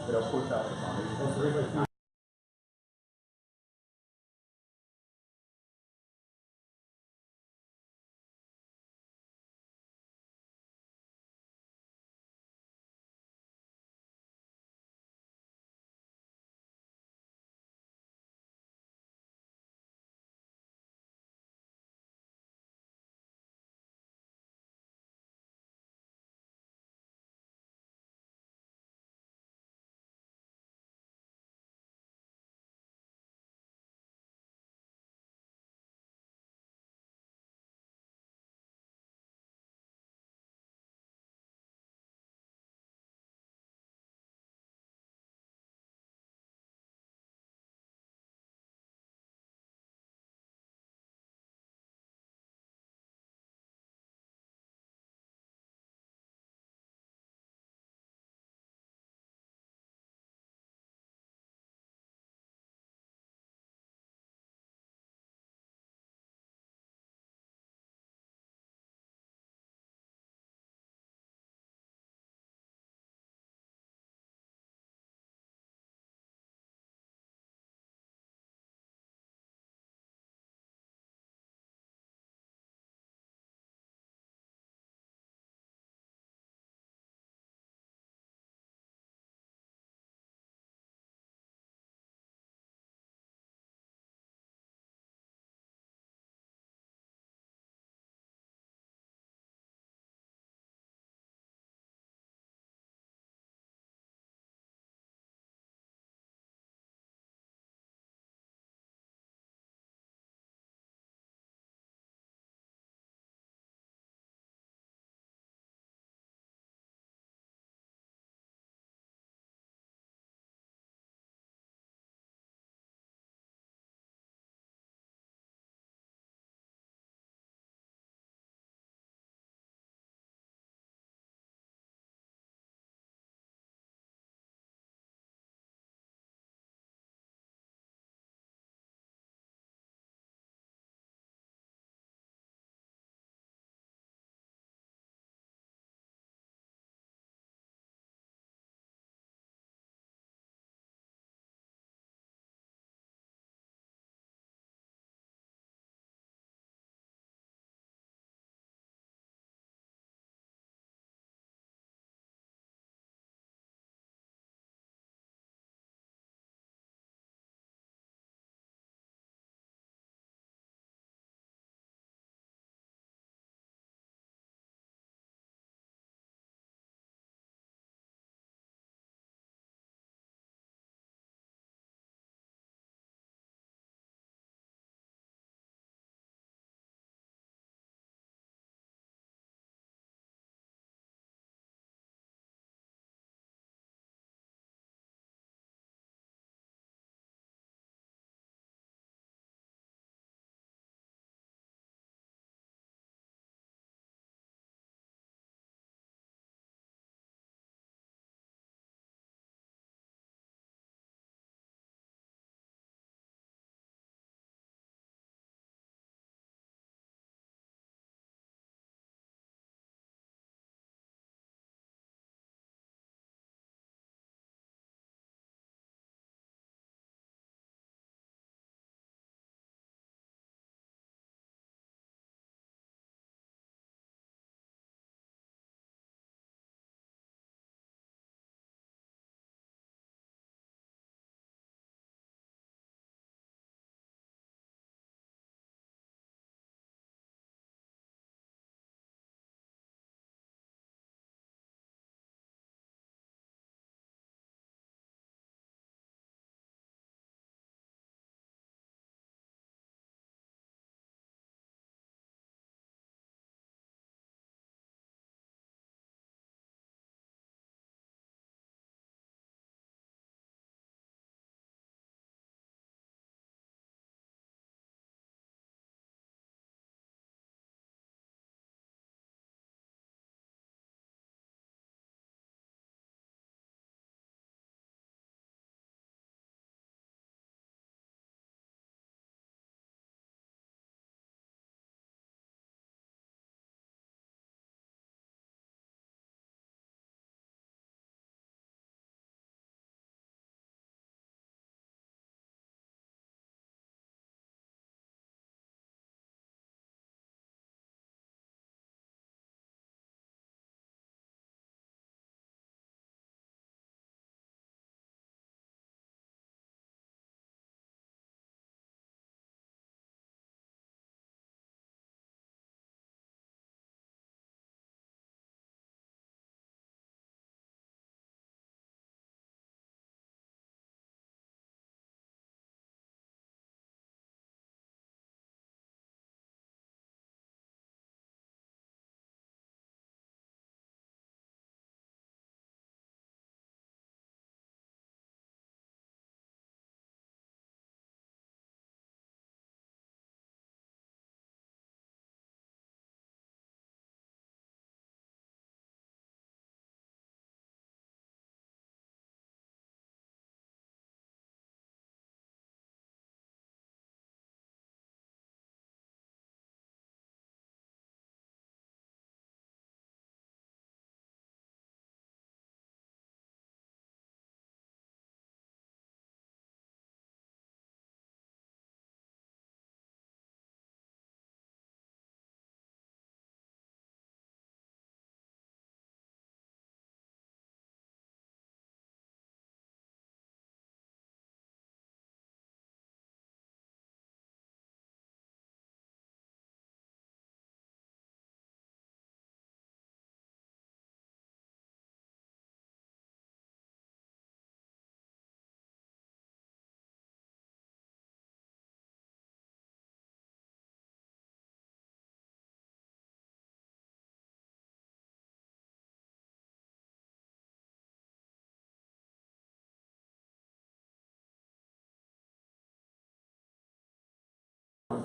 It'll push out the foundation.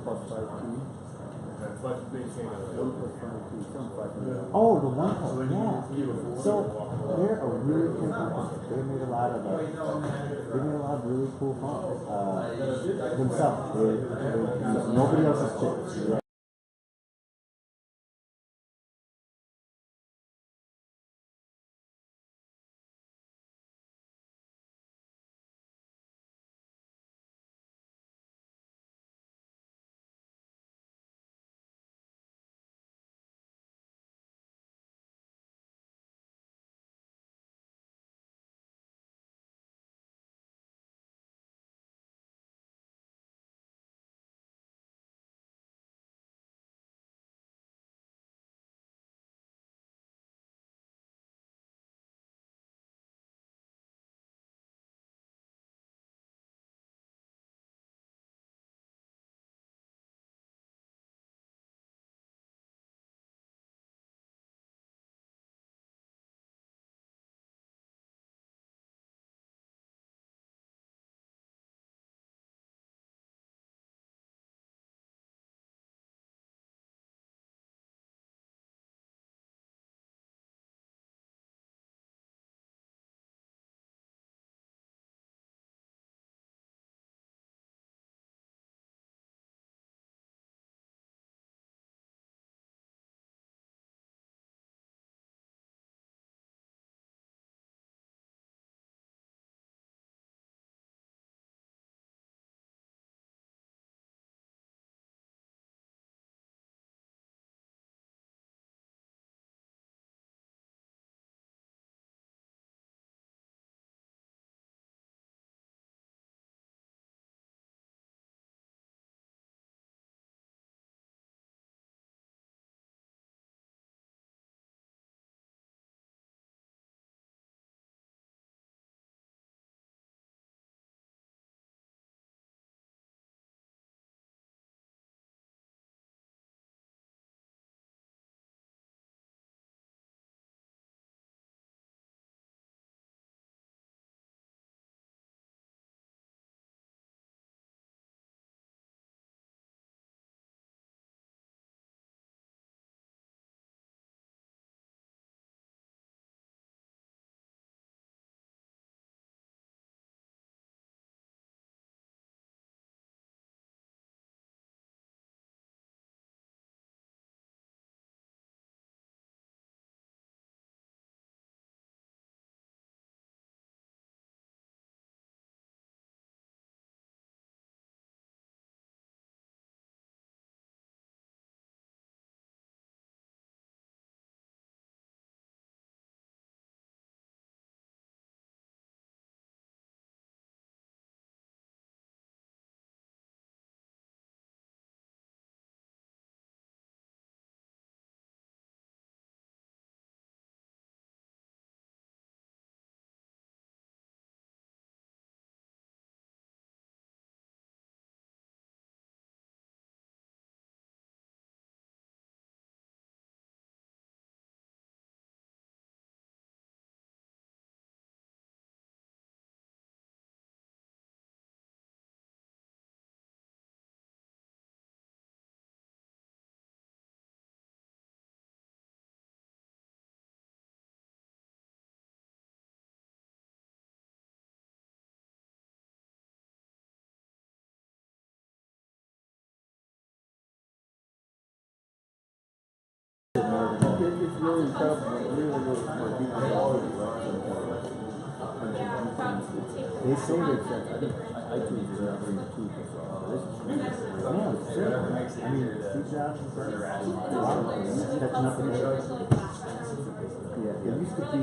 plus 5T. But they say 1 plus 5T, some 5T. Oh, the one point, yeah. So they're a really cool company. They made a lot of really cool phones themselves. Nobody else's chips. It's really incredible. Really smart people. They say that I tweeted it out in the tweet. This is yeah, it's true. I mean, Steve Jobs is catching up with it. Yeah, it used to be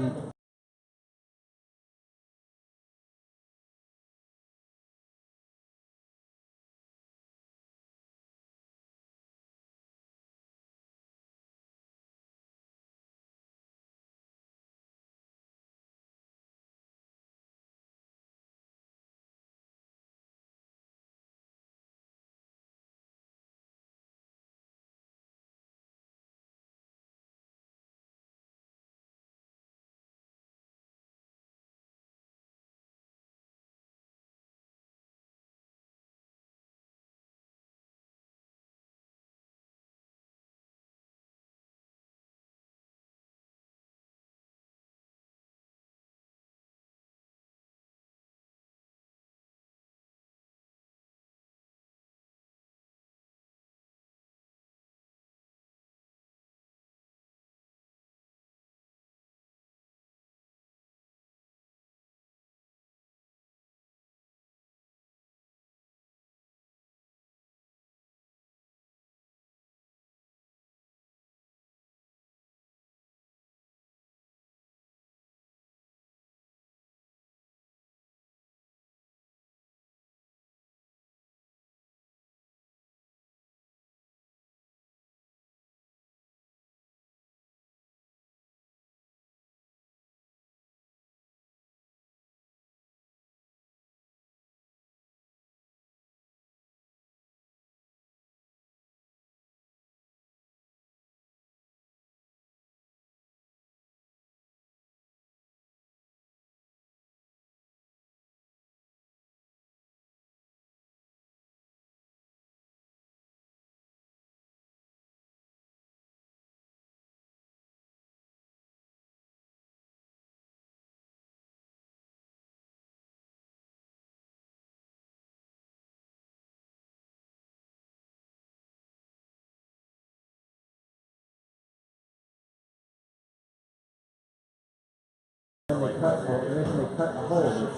And they cut a hole.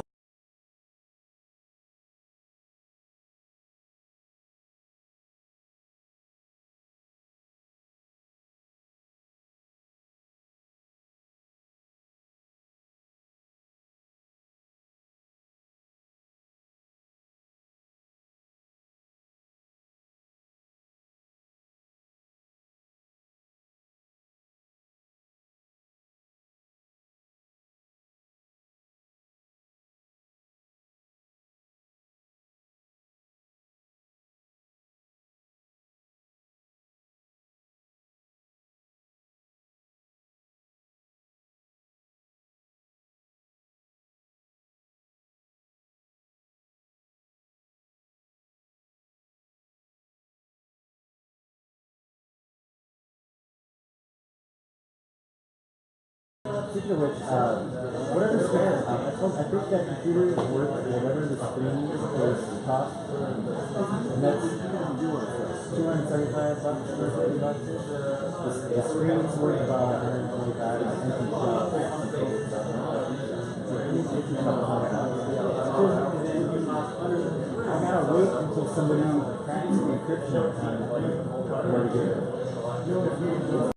Speaking of which, whatever spare, I think that computer worth whatever the screen is cost, and that's $275 or $30. The screen is worth about $125. I think it's I gotta wait until somebody cracks the encryption on where to get it.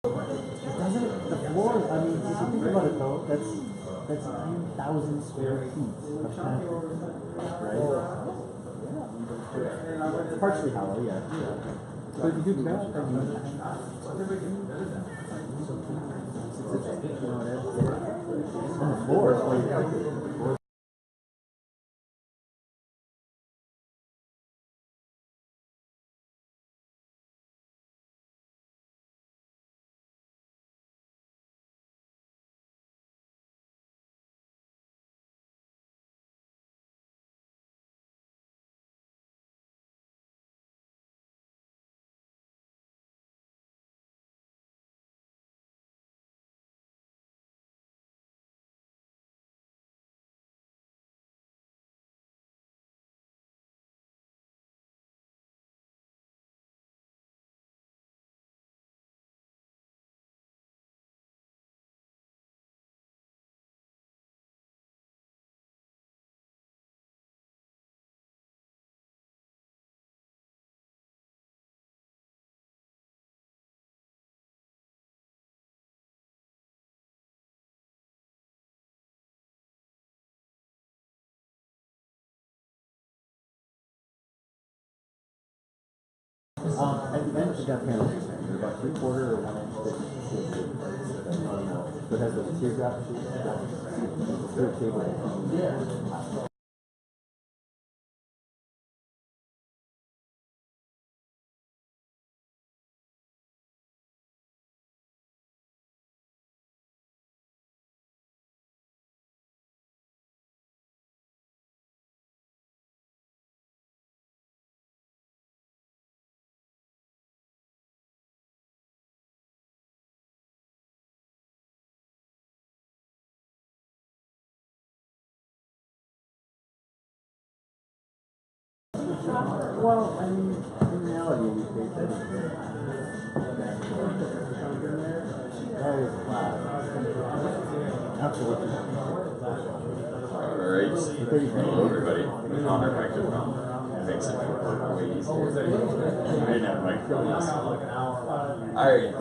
Doesn't the floor? I mean, if you think about it though, that's 9,000 square feet of concrete, right? It's partially hollow, yeah. But if you do that, then you know what it is. On the floor, it's like at the end, it got kind of they're about 3/4 or 1 inch thick. So it has those teardrop shapes. Third table. Well, I mean, in reality, we paid that. That is a lot. Absolutely. Alright, hello everybody. We found our microphone. Makes it way easier. We didn't have a microphone last time. Alright,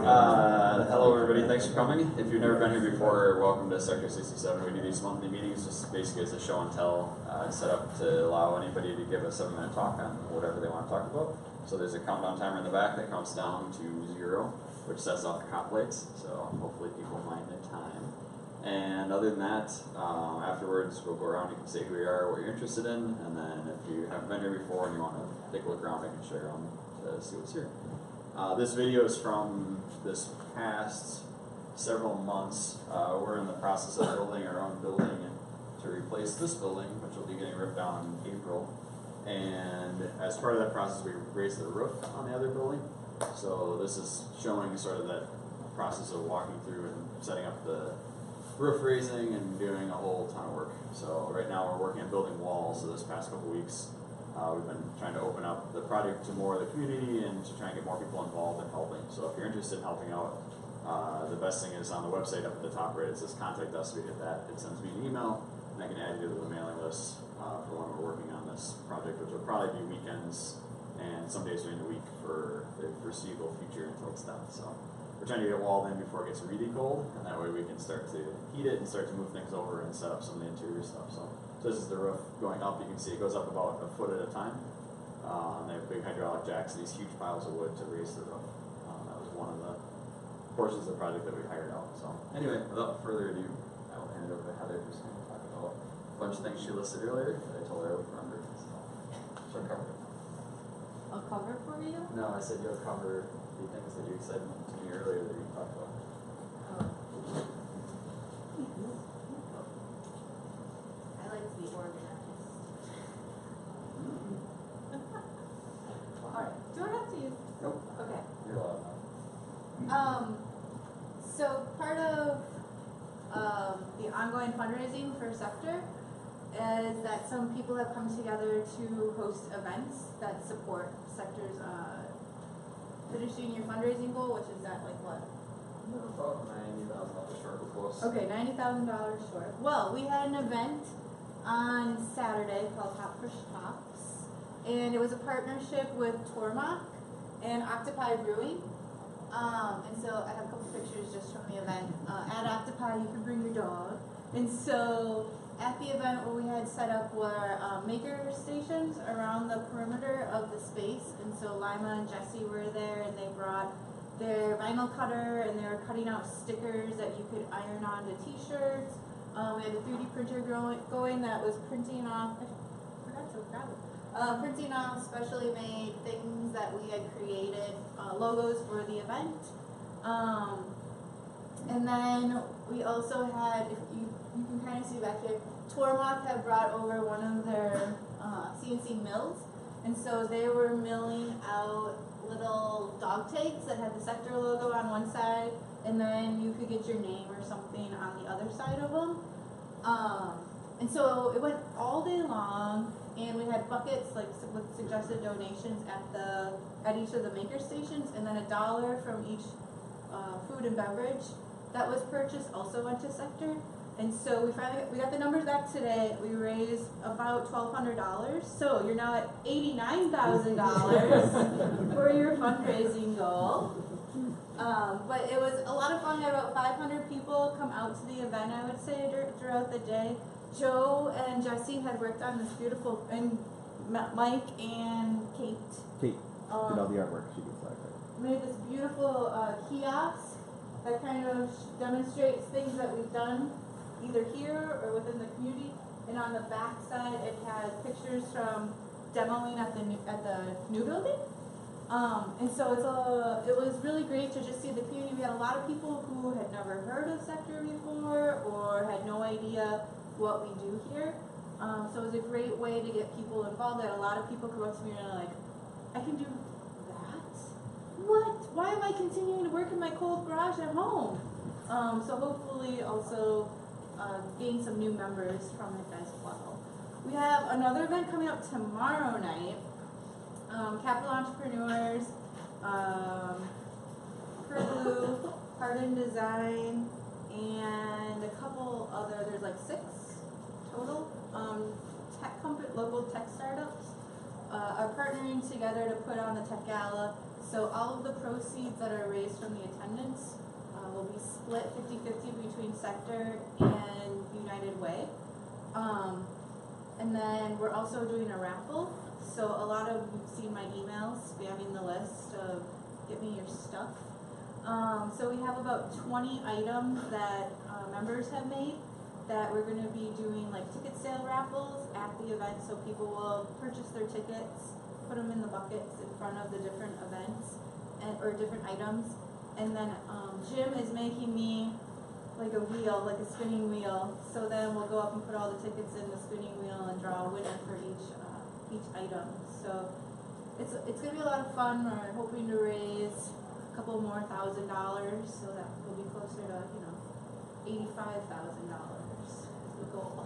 hello everybody, thanks for coming. If you've never been here before, welcome to Sector 67. We do these monthly meetings just basically as a show and tell, set up to allow anybody to give a 7-minute talk on whatever they want to talk about. So there's a countdown timer in the back that counts down to 0, which sets off the cop lights, so hopefully people mind their time. And other than that, afterwards we'll go around, you can say who you are, what you're interested in, and then if you haven't been here before and you want to take a look around, I can show you around to see what's here. This video is from this past several months. We're in the process of building our own building to replace this building, which will be getting ripped down in April. And as part of that process, we raised the roof on the other building. So this is showing sort of that process of walking through and setting up the roof raising and doing a whole ton of work. So right now we're working on building walls. So this past couple weeks, we've been trying to open up the project to more of the community and to try and get more people involved in helping. So if you're interested in helping out, the best thing is on the website up at the top right, it says contact us. We hit that, it sends me an email, and I can add you to the mailing list for when we're working on this project, which will probably be weekends and some days during the week for the foreseeable future until it's done. So we're trying to get it walled in before it gets really cold, and that way we can start to heat it and start to move things over and set up some of the interior stuff. So this is the roof going up. You can see it goes up about a foot at a time. And they have big hydraulic jacks and these huge piles of wood to raise the roof. That was one of the portions of the project that we hired out. So anyway, without further ado, I will hand it over to Heather, who's going to talk about a bunch of things she listed earlier that I told her I would remember. So she'll cover it. A cover for you? No, I said you'll cover the things that you said to me earlier that you talked about. Oh. I like to be organized. Alright, do I have to use? Nope. Okay. You're allowed now. So part of the ongoing fundraising for Sector is that some people have come together to host events that support Sector's finishing your fundraising goal, which is at like what? About $90,000 short, of course. Okay, $90,000 short. Well, we had an event on Saturday called Hop for Shops, and it was a partnership with Trademarking and Octopi Brewing. And so I have a couple pictures just from the event. At Octopi, you can bring your dog. And so at the event, what we had set up were maker stations around the perimeter of the space. And so Lima and Jesse were there, and they brought their vinyl cutter, and they were cutting out stickers that you could iron onto t-shirts. We had a 3D printer going that was printing off, I forgot to grab it, printing off specially made things that we had created, logos for the event. And then we also had, if you can kind of see back here, Tormach had brought over one of their CNC mills, and so they were milling out little dog tags that had the sector logo on one side, and then you could get your name or something on the other side of them. And so it went all day long, and we had buckets like with suggested donations at each of the maker stations, and then $1 from each food and beverage that was purchased also went to sector. And so we got the numbers back today. We raised about $1,200. So you're now at $89,000 for your fundraising goal. But it was a lot of fun. We had about 500 people come out to the event, I would say, throughout the day. Joe and Jesse had worked on this beautiful, and Mike and Kate. Kate did all the artwork. She did flag art. Made this beautiful kiosk that kind of demonstrates things that we've done either here or within the community. And on the back side, it has pictures from demoing at the new building. And so it was really great to just see the community. We had a lot of people who had never heard of sector before or had no idea what we do here. So it was a great way to get people involved. I had a lot of people come up to me and are like, I can do that? What? Why am I continuing to work in my cold garage at home? So hopefully also gain some new members from it as well. We have another event coming up tomorrow night. Capital Entrepreneurs, Blue, Heart and Design, and a couple other, there's like 6 total, local tech startups are partnering together to put on the Tech Gala. So all of the proceeds that are raised from the attendance will be split 50-50 between Sector and United Way. And then we're also doing a raffle. So a lot of, you've seen my emails spamming the list of get me your stuff. So we have about 20 items that members have made that we're going to be doing like ticket sale raffles at the event. So people will purchase their tickets, put them in the buckets in front of the different events or different items. And then Jim is making me like a wheel, like a spinning wheel. So then we'll go up and put all the tickets in the spinning wheel and draw a winner for each item. So it's gonna be a lot of fun. We're hoping to raise a couple more $1,000, so that will be closer to $85,000 is the goal.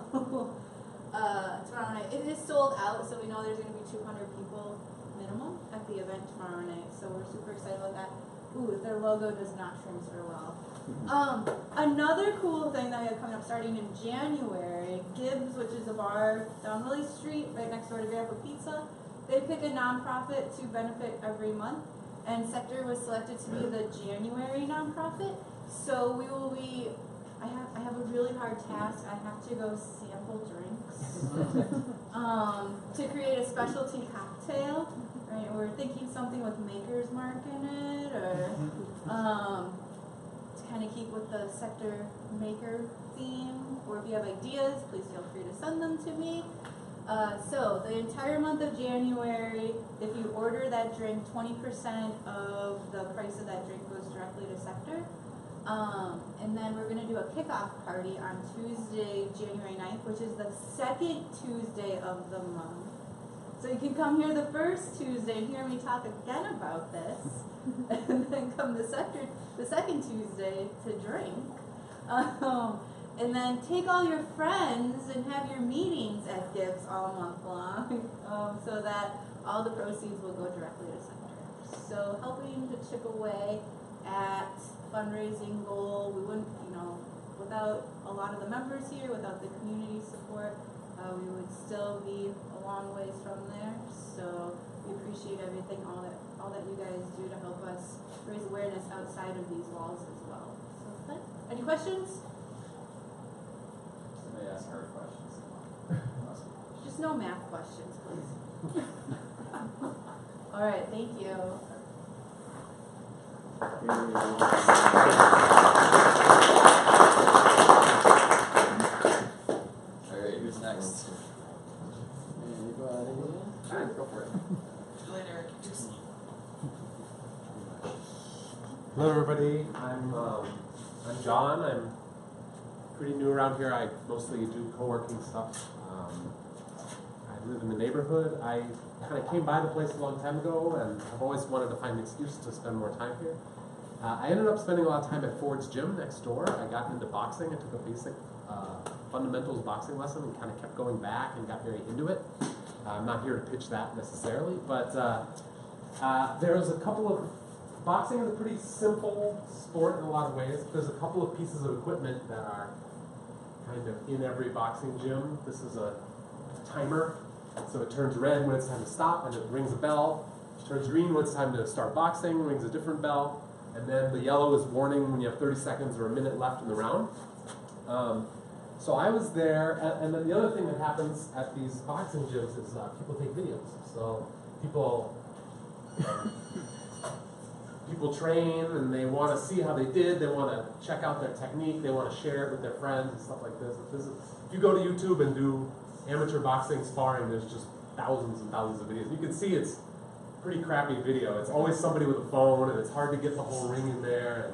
Tomorrow night it is sold out, so we know there's gonna be 200 people minimum at the event tomorrow night. So we're super excited about that. Ooh, their logo does not transfer well. Another cool thing that we have coming up starting in January, Gibs, which is a bar down Lily Street, right next door to Grandpa Pizza, they pick a nonprofit to benefit every month, and Sector was selected to be the January nonprofit. So we will be, I have a really hard task. I have to go sample drinks to create a specialty cocktail. Right, we're thinking something with Maker's Mark in it, or to kind of keep with the Sector Maker theme. Or if you have ideas, please feel free to send them to me. So the entire month of January, if you order that drink, 20% of the price of that drink goes directly to Sector. And then we're going to do a kickoff party on Tuesday, January 9th, which is the second Tuesday of the month. So you can come here the first Tuesday and hear me talk again about this, and then come the second Tuesday to drink. And then take all your friends and have your meetings at Gibs all month long, so that all the proceeds will go directly to Sector. So helping to chip away at fundraising goal. We wouldn't, without a lot of the members here, without the community support, we would still be a long ways from there. So we appreciate everything, all that you guys do to help us raise awareness outside of these walls as well. So, but, any questions? Somebody ask hard questions. Just no math questions, please. All right, thank you. Alright, who's next? Anybody? Alright, go for it. Hello everybody, I'm John. I'm pretty new around here. I mostly do co-working stuff. I live in the neighborhood. I kind of came by the place a long time ago, and I've always wanted to find an excuse to spend more time here. I ended up spending a lot of time at Ford's gym next door. I got into boxing. I took a basic fundamentals boxing lesson and kind of kept going back and got very into it. I'm not here to pitch that necessarily, but there's a couple of boxing is a pretty simple sport in a lot of ways. There's a couple of pieces of equipment that are kind of in every boxing gym. This is a timer, so it turns red when it's time to stop, and it rings a bell. It turns green when it's time to start boxing, rings a different bell, and then the yellow is warning when you have 30 seconds or a minute left in the round. So I was there, and then the other thing that happens at these boxing gyms is people take videos. So people train, and they want to see how they did. They want to check out their technique. They want to share it with their friends and stuff like this. If you go to YouTube and do amateur boxing sparring, there's just thousands and thousands of videos. You can see it's pretty crappy video. It's always somebody with a phone, and it's hard to get the whole ring in there.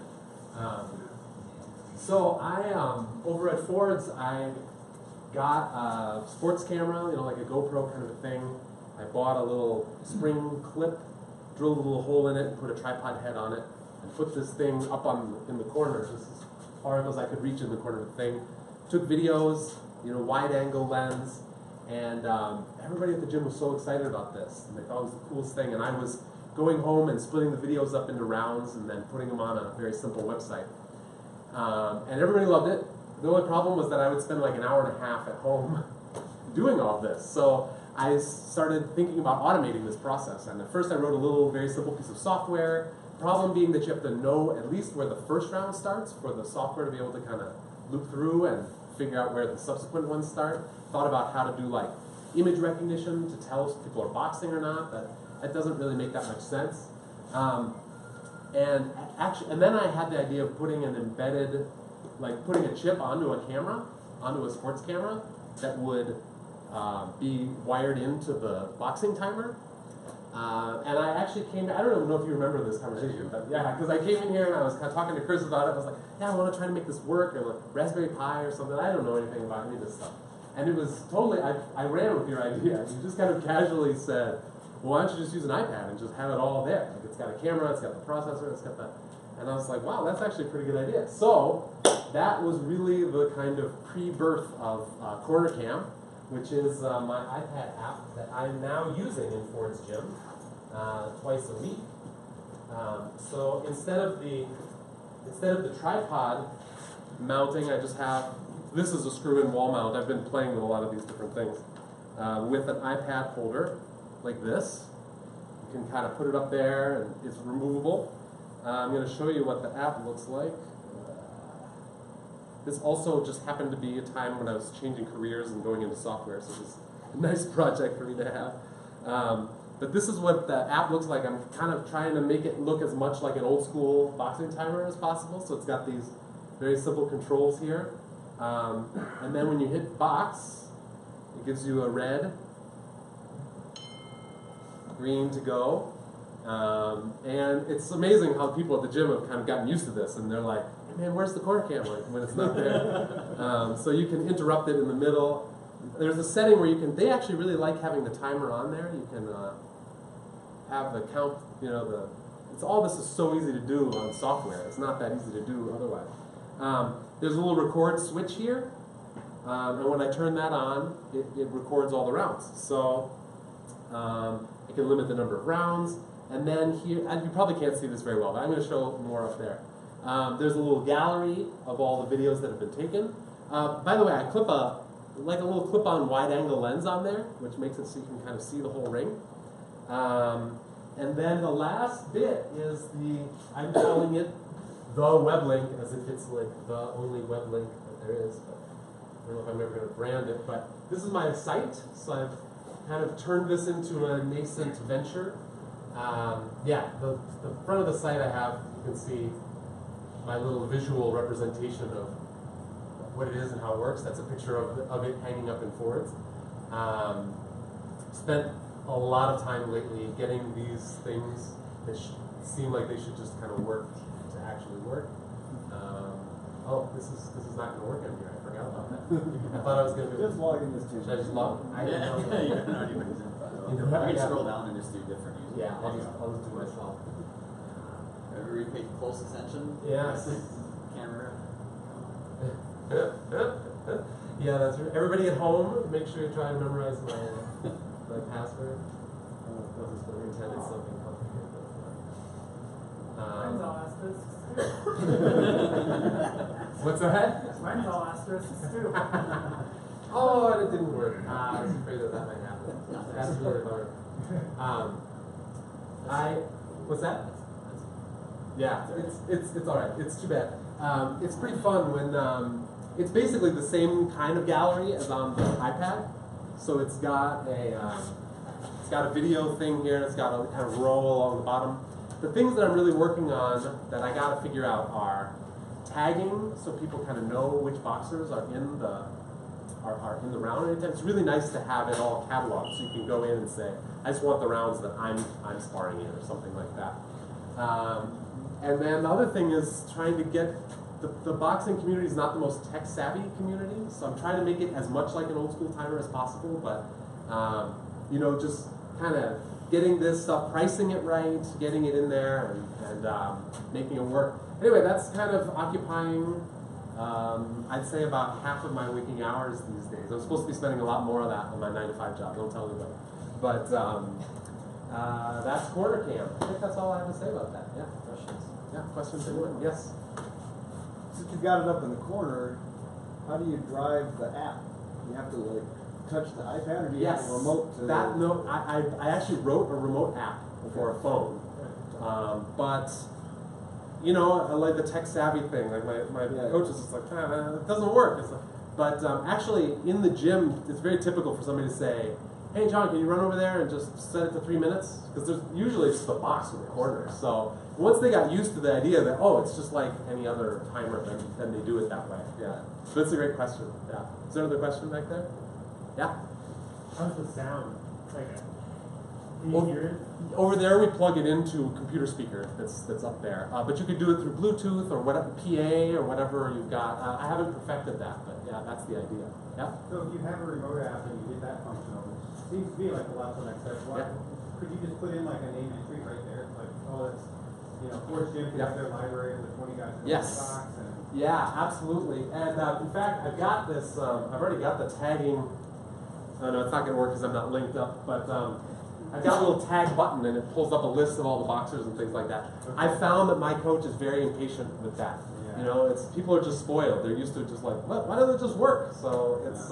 So I, over at Ford's, I got a sports camera, like a GoPro kind of a thing. I bought a little spring clip, drilled a little hole in it, and put a tripod head on it, and put this thing up in the corner, just as far as I could reach in the corner of the thing. Took videos, wide angle lens, and everybody at the gym was so excited about this, and they thought it was the coolest thing. And I was going home and splitting the videos up into rounds and then putting them on a very simple website. And everybody loved it. The only problem was that I would spend like an hour and a half at home doing all this. So I started thinking about automating this process. And at first I wrote a little very simple piece of software. Problem being that you have to know at least where the first round starts for the software to be able to kind of loop through and figure out where the subsequent ones start. Thought about how to do like image recognition to tell if people are boxing or not. That doesn't really make that much sense. And then I had the idea of putting an embedded, like putting a chip onto a camera, onto a sports camera that would be wired into the boxing timer. And I actually I don't even know if you remember this conversation, but yeah, because I came in here and I was kind of talking to Chris about it. I was like, yeah, I want to try to make this work, or like Raspberry Pi or something. I don't know anything about any of this stuff. And it was totally, I ran with your idea. You just kind of casually said, well, why don't you just use an iPad and just have it all there? Like it's got a camera, it's got the processor, it's got the, and I was like, wow, that's actually a pretty good idea. So that was really the kind of pre-birth of CornerCam, which is my iPad app that I'm now using in Ford's gym twice a week. So instead of the tripod mounting, I just have, this is a screw-in wall mount. I've been playing with a lot of these different things with an iPad holder like this. You can kind of put it up there, and it's removable. I'm going to show you what the app looks like. This also just happened to be a time when I was changing careers and going into software, so it's a nice project for me to have. But this is what the app looks like. I'm kind of trying to make it look as much like an old school boxing timer as possible, so it's got these very simple controls here. And then when you hit box, it gives you a red, green to go. And it's amazing how people at the gym have kind of gotten used to this, and they're like, hey man, where's the CornerCam when it's not there? So you can interrupt it in the middle. There's a setting where they actually really like having the timer on there. You can have the count, all this is so easy to do on software. It's not that easy to do otherwise. There's a little record switch here, and when I turn that on, it records all the rounds. So I can limit the number of rounds, and then here, and you probably can't see this very well, but I'm going to show more up there. There's a little gallery of all the videos that have been taken. By the way, I clip a little clip-on wide-angle lens on there, which makes it so you can kind of see the whole ring. And then the last bit is I'm calling it the web link, as if it's like the only web link that there is. But I don't know if I'm ever going to brand it, but this is my site, so I've kind of turned this into a nascent venture. Yeah, the front of the site I have, you can see my little visual representation of what it is and how it works. That's a picture of it hanging up in Fords. Spent a lot of time lately getting these things that seem like they should just kind of work to actually work. Oh, this is not going to work in here. I forgot about that. I thought I was going to Just log in this too. Should I just log? I didn't know. Yeah, you can already put his info. You can scroll down and just do different users. Yeah, I'll just do myself. Everybody pay close attention. Yes. Camera. Yeah, that's right. Everybody at home, make sure you try and memorize my password. This is for intended something complicated. Mine's all asterisks too. What's that? Mine's all asterisks too. Oh, it didn't work. I was afraid that might happen. That's really hard. What's that? Yeah, it's all right. It's too bad. It's pretty fun when it's basically the same kind of gallery as on the iPad. So it's got a video thing here. It's got a kind of row along the bottom. The things that I'm really working on that I got to figure out are tagging, so people kind of know which boxers are in the round anytime. It's really nice to have it all cataloged, so you can go in and say, I just want the rounds that I'm sparring in, or something like that. And then the other thing is trying to get the boxing community is not the most tech savvy community, so I'm trying to make it as much like an old school timer as possible, but you know, just kind of getting this stuff, pricing it right, getting it in there, and making it work. Anyway, that's kind of occupying, I'd say, about half of my waking hours these days. I'm supposed to be spending a lot more of that on my 9-to-5 job, don't tell anybody. But that's CornerCam. I think that's all I have to say about that. Yeah, questions? Yeah, questions anyone? Yes? Since you've got it up in the corner, how do you drive the app? You have to like touch the iPad, or do you have a remote to that? No, I actually wrote a remote app for a phone, but you know, I like the tech savvy thing. Like my coach is just like, it doesn't work. It's like, but actually, in the gym, it's very typical for somebody to say, hey John, can you run over there and just set it to 3 minutes? Because there's usually just a box in the corner. So once they got used to the idea that, oh, it's just like any other timer, then they do it that way. Yeah. So that's a great question. Yeah. Is there another question back there? Yeah? How's the sound? Like, can you hear it? Over there, we plug it into a computer speaker that's up there. But you could do it through Bluetooth or whatever, PA or whatever you've got. I haven't perfected that, but yeah, that's the idea. Yeah? So if you have a remote app and you get that functional, which seems to be like the logical next step, could you just put in like a name entry right there? Like, oh, it's, you know, Forge Gym can have their library with 20 guys in the box. And Yeah, absolutely. And in fact, I've got this, I've already got the tagging. Oh, no, it's not going to work because I'm not linked up, but I've got a little tag button and it pulls up a list of all the boxers and things like that. Okay. I found that my coach is very impatient with that. Yeah. You know, people are just spoiled. They're used to just like, why doesn't it just work? So it's,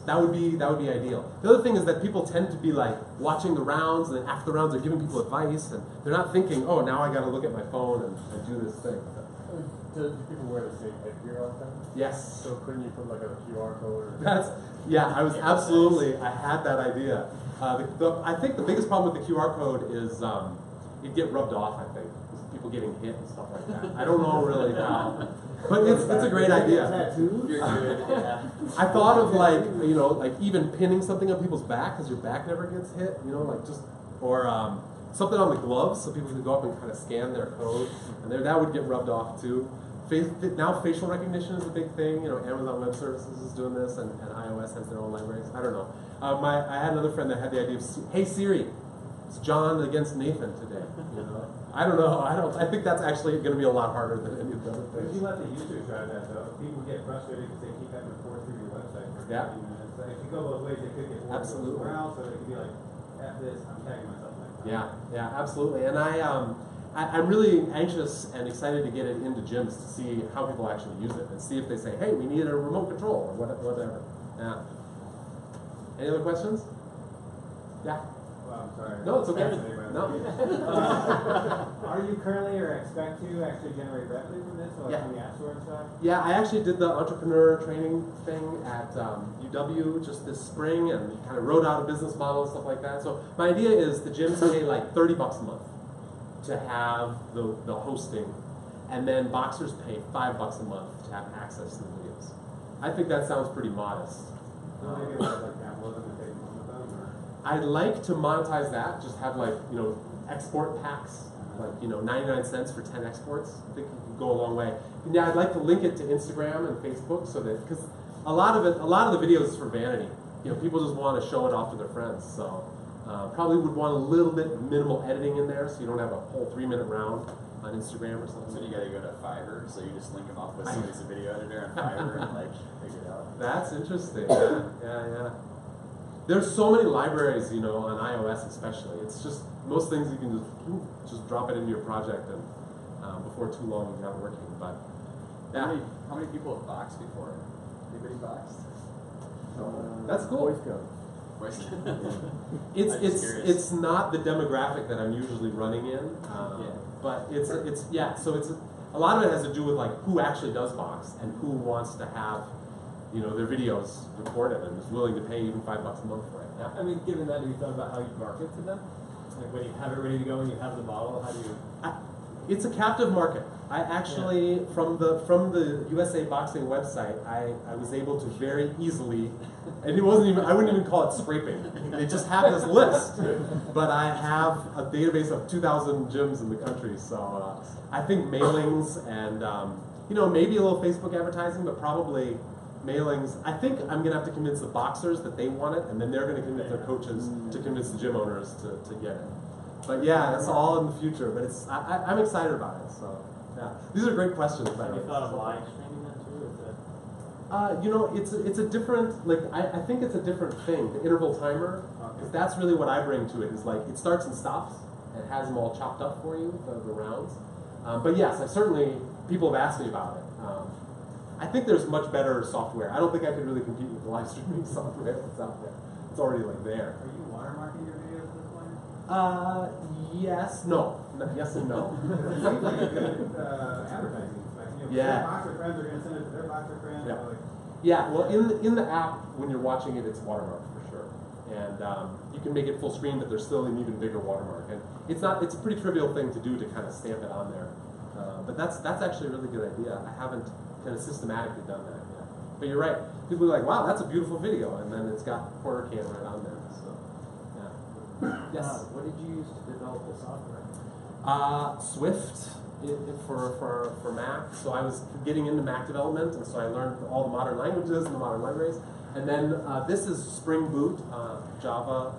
that would be ideal. The other thing is that people tend to be like watching the rounds, and then after the rounds they're giving people advice, and they're not thinking, oh, now I got to look at my phone and do this thing. Do people wear the same headgear all the time? Yes. So couldn't you put like a QR code? I was absolutely, I had that idea. I think the biggest problem with the QR code is it'd get rubbed off, I think. People getting hit and stuff like that. I don't know really how. But it's a great idea. Tattoos? You're good, yeah. I thought of like, you know, like even pinning something on people's back because your back never gets hit, you know, like just, or something on the gloves so people can go up and kind of scan their code, and that would get rubbed off too. Now facial recognition is a big thing. You know, Amazon Web Services is doing this, and iOS has their own libraries. I don't know. I had another friend that had the idea of, hey Siri, it's John against Nathan today. You know, I don't know. I think that's actually going to be a lot harder than any of the other But if things. you let the users try that though, people get frustrated because they keep having to pour through your website for 30 minutes. So if you go both ways, they could get bored. Absolutely. Around, so they could be like, at this, I'm tagging myself next time. Yeah, absolutely. And I'm really anxious and excited to get it into gyms to see how people actually use it and see if they say, hey, we need a remote control or whatever. Yeah. Any other questions? Yeah. Well, I'm sorry. No, it's okay. No. Are you currently or expect to actually generate revenue from this, or Yeah. from the App Store and stuff? Yeah, I actually did the entrepreneur training thing at UW just this spring and kind of wrote out a business model and stuff like that. So my idea is the gyms pay like $30 a month to have the hosting, and then boxers pay $5 a month to have access to the videos. I think that sounds pretty modest. Maybe it was like capitalism and take one with them, or? I'd like to monetize that, just have like, export packs, like, 99 cents for 10 exports. I think it could go a long way. And yeah, I'd like to link it to Instagram and Facebook so that, because a lot of the videos is for vanity. People just want to show it off to their friends. So probably would want a little bit of minimal editing in there so you don't have a whole 3-minute round on Instagram or something. So you gotta go to Fiverr, so you just link them up with somebody's a video editor on Fiverr and like figure it out. That's interesting. Yeah. There's so many libraries, on iOS especially. It's just most things you can just drop it into your project and before too long you have it working. But yeah, How many people have boxed before? Anybody boxed? that's cool. Boy Scout. It's not the demographic that I'm usually running in, but it's a lot of it has to do with like who actually does box and who wants to have their videos recorded and is willing to pay even $5 a month for it. Yeah. I mean, given that, have you thought about how you market to them? Like when you have it ready to go and you have the model, how do you? It's a captive market. I actually, from the USA Boxing website, I was able to very easily, and I wouldn't even call it scraping. They just have this list, but I have a database of 2,000 gyms in the country. So I think mailings and maybe a little Facebook advertising, but probably mailings. I think I'm gonna have to convince the boxers that they want it, and then they're gonna convince their coaches to convince the gym owners to get it. But yeah, it's all in the future. But I'm excited about it. So yeah, these are great questions. Have you thought of live streaming that too? It's a different, like, I think it's a different thing, the interval timer, because that's really what I bring to it, is like, it starts and stops, and has them all chopped up for you, the rounds. But yes, people have asked me about it. I think there's much better software. I don't think I could really compete with the live streaming software that's out there. It's already like there. Are you watermarking your videos at this point? Yes, no. Yes and no. It seems like a good advertising. Like, Yeah. their boxer friends are going to send it to their boxer friends. Yeah. Like, Yeah, well, in the app, when you're watching it, it's watermarked for sure. And you can make it full screen, but there's still an even bigger watermark. And it's a pretty trivial thing to do to kind of stamp it on there. But that's actually a really good idea. I haven't kind of systematically done that yet. But you're right. People are like, wow, that's a beautiful video. And then it's got CornerCam right on there. So, yeah. Yes? What did you use to develop the software? Swift for Mac. So I was getting into Mac development, and so I learned all the modern languages and the modern libraries. And then this is Spring Boot, Java,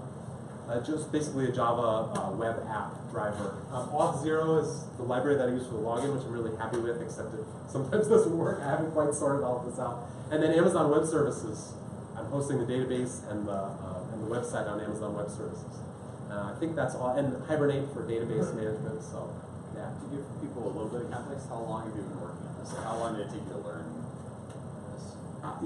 just basically a Java web app driver. Auth0 is the library that I use for the login, which I'm really happy with, except it sometimes doesn't work. I haven't quite sorted all of this out. And then Amazon Web Services. I'm hosting the database and the website on Amazon Web Services. I think that's all, and Hibernate for database management. So, yeah. To give people a little bit of context, how long have you been working on this? Like, how long did it take you to learn this?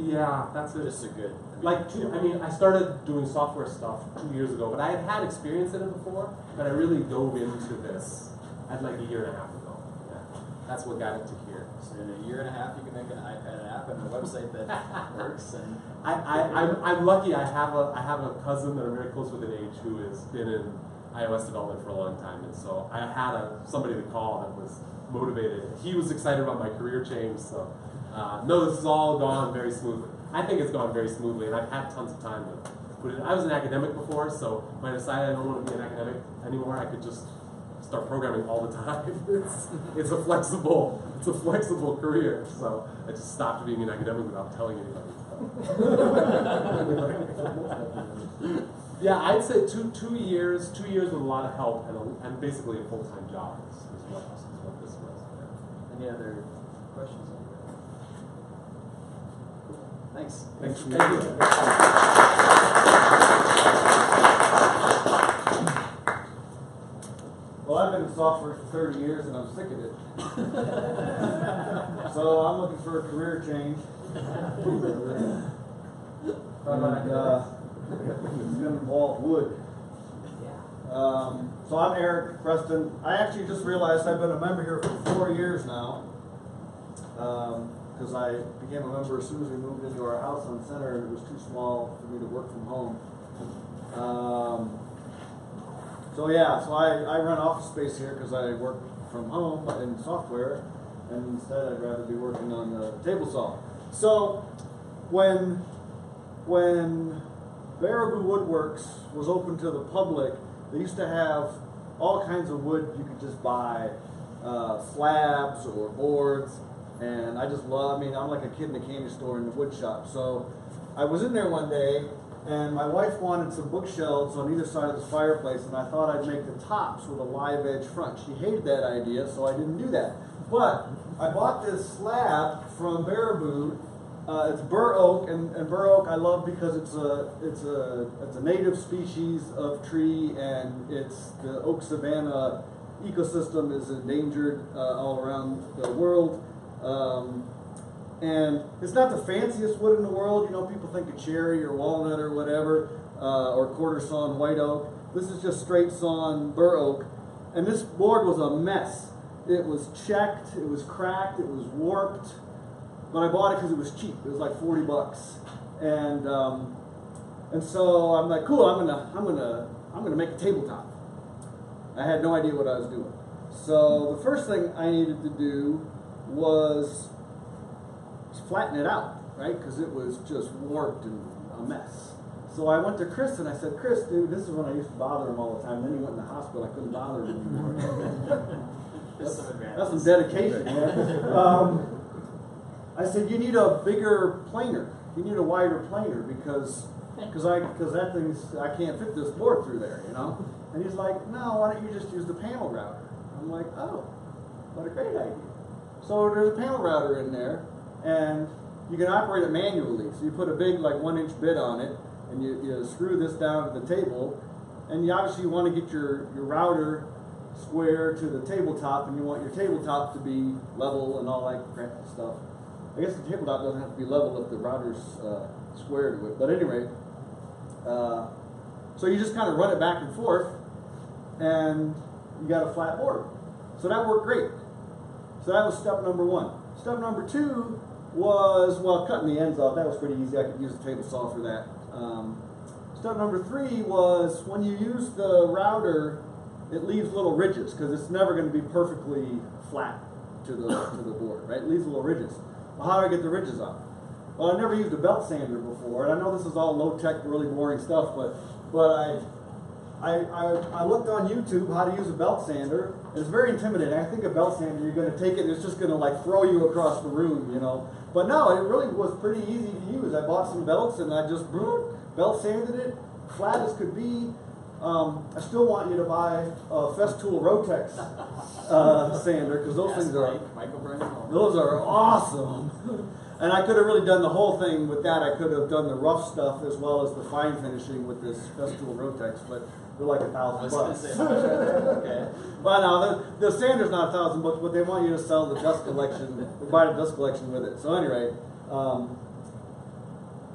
Yeah, that's it. Just a good. I started doing software stuff 2 years ago, but I had experience in it before. But I really dove into this at like a year and a half ago. Yeah, that's what got it to here. So in a year and a half, you can make an iPad app and a website that works. And I'm lucky. I have a cousin that I'm very close with in age who has been in iOS development for a long time, and so I had somebody to call that was motivated. He was excited about my career change. So no, this has all gone very smoothly. I think it's gone very smoothly, and I've had tons of time to put it. I was an academic before, so when I decided I don't want to be an academic anymore, I could just start programming all the time. It's a flexible career. So I just stopped being an academic without telling anybody. Yeah, I'd say two years with a lot of help and basically a full-time job is what this was. Yeah. any other questions? Thanks. Thank you. Well, I've been in software for 30 years and I'm sick of it. So I'm looking for a career change. And, it's going to involve wood. So I'm Eric Preston. I actually just realized I've been a member here for 4 years now. Because I became a member as soon as we moved into our house on Center, and it was too small for me to work from home. So I run office space here because I work from home in software, and instead I'd rather be working on the table saw. So when Baraboo Woodworks was open to the public, they used to have all kinds of wood you could just buy, slabs or boards, and I just love, I'm like a kid in a candy store in the wood shop. So I was in there one day, and my wife wanted some bookshelves on either side of this fireplace, and I thought I'd make the tops with a live edge front. She hated that idea, so I didn't do that. But I bought this slab from Baraboo. It's bur oak, and bur oak I love because it's a native species of tree, and it's the oak savanna ecosystem is endangered all around the world. And it's not the fanciest wood in the world. You know, people think of cherry or walnut or whatever, or quarter sawn white oak. This is just straight sawn bur oak, and this board was a mess. It was checked, it was cracked, it was warped. But I bought it because it was cheap. It was like $40, and so I'm like, cool. I'm gonna make a tabletop. I had no idea what I was doing. So the first thing I needed to do was flatten it out, right? Because it was just warped and a mess. So I went to Chris and I said, Chris, dude, this is when I used to bother him all the time. Then he went in the hospital. I couldn't bother him anymore. That's some dedication, man. I said, you need a bigger planer. You need a wider planer because that thing's, I can't fit this board through there, you know? And he's like, no, why don't you just use the panel router? I'm like, oh, what a great idea. So there's a panel router in there, and you can operate it manually. So you put a big, like 1-inch bit on it, and you screw this down to the table, and you obviously want to get your router square to the tabletop, and you want your tabletop to be level and all that crap stuff. I guess the tabletop doesn't have to be level if the router's square to it. But at any rate, so you just kind of run it back and forth, and you got a flat board. So that worked great. So that was step number one. Step number two was, well, cutting the ends off. That was pretty easy. I could use a table saw for that. Step number three was when you use the router, it leaves little ridges because it's never going to be perfectly flat to the board, right? It leaves little ridges. Well, how do I get the ridges off? Well, I've never used a belt sander before, and I know this is all low-tech, really boring stuff, but I looked on YouTube how to use a belt sander, and it's very intimidating. I think a belt sander, you're going to take it and it's just going to like throw you across the room, you know. But no, it really was pretty easy to use. I bought some belts and I just belt sanded it, flat as could be. I still want you to buy a Festool Rotex sander because those things are awesome. And I could have really done the whole thing with that. I could have done the rough stuff as well as the fine finishing with this Festool Rotex, but they're like $1,000. Okay. Well, no, the sander's not $1,000, but they want you to sell the dust collection, buy the dust collection with it. So anyway.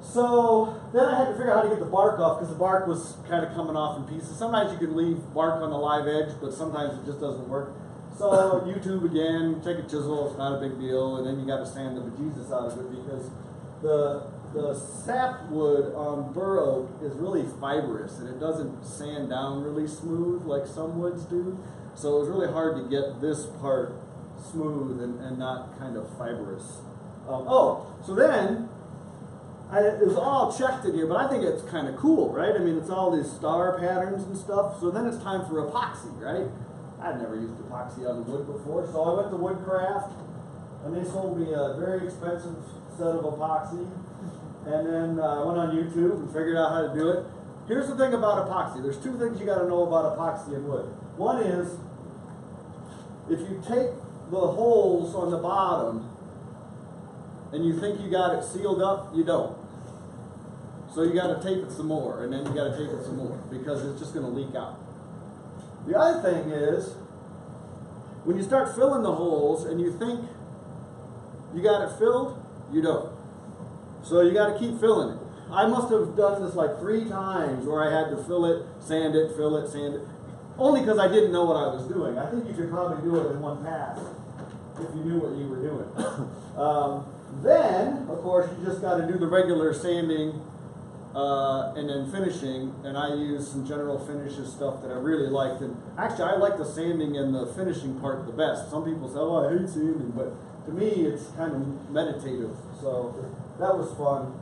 So then I had to figure out how to get the bark off because the bark was kind of coming off in pieces. Sometimes you can leave bark on the live edge, but sometimes it just doesn't work. So YouTube again, take a chisel, it's not a big deal, and then you got to sand the bejesus out of it because the sapwood on bur oak is really fibrous and it doesn't sand down really smooth like some woods do. So it was really hard to get this part smooth and not kind of fibrous. So then it was all checked in here, but I think it's kind of cool, right? I mean, it's all these star patterns and stuff. So then it's time for epoxy, right? I'd never used epoxy on wood before, so I went to Woodcraft, and they sold me a very expensive set of epoxy. And then I went on YouTube and figured out how to do it. Here's the thing about epoxy. There's two things you got to know about epoxy and wood. One is, if you take the holes on the bottom and you think you got it sealed up, you don't. So you got to tape it some more, and then you got to tape it some more because it's just going to leak out. The other thing is, when you start filling the holes and you think you got it filled, you don't. So you got to keep filling it. I must have done this like 3 times where I had to fill it, sand it, fill it, sand it. only because I didn't know what I was doing. I think you could probably do it in one pass if you knew what you were doing. Then, of course, you just got to do the regular sanding and then finishing, and I used some general finishes stuff that I really liked. And actually, I like the sanding and the finishing part the best. Some people say, "Oh, I hate sanding," but to me, it's kind of meditative. So that was fun.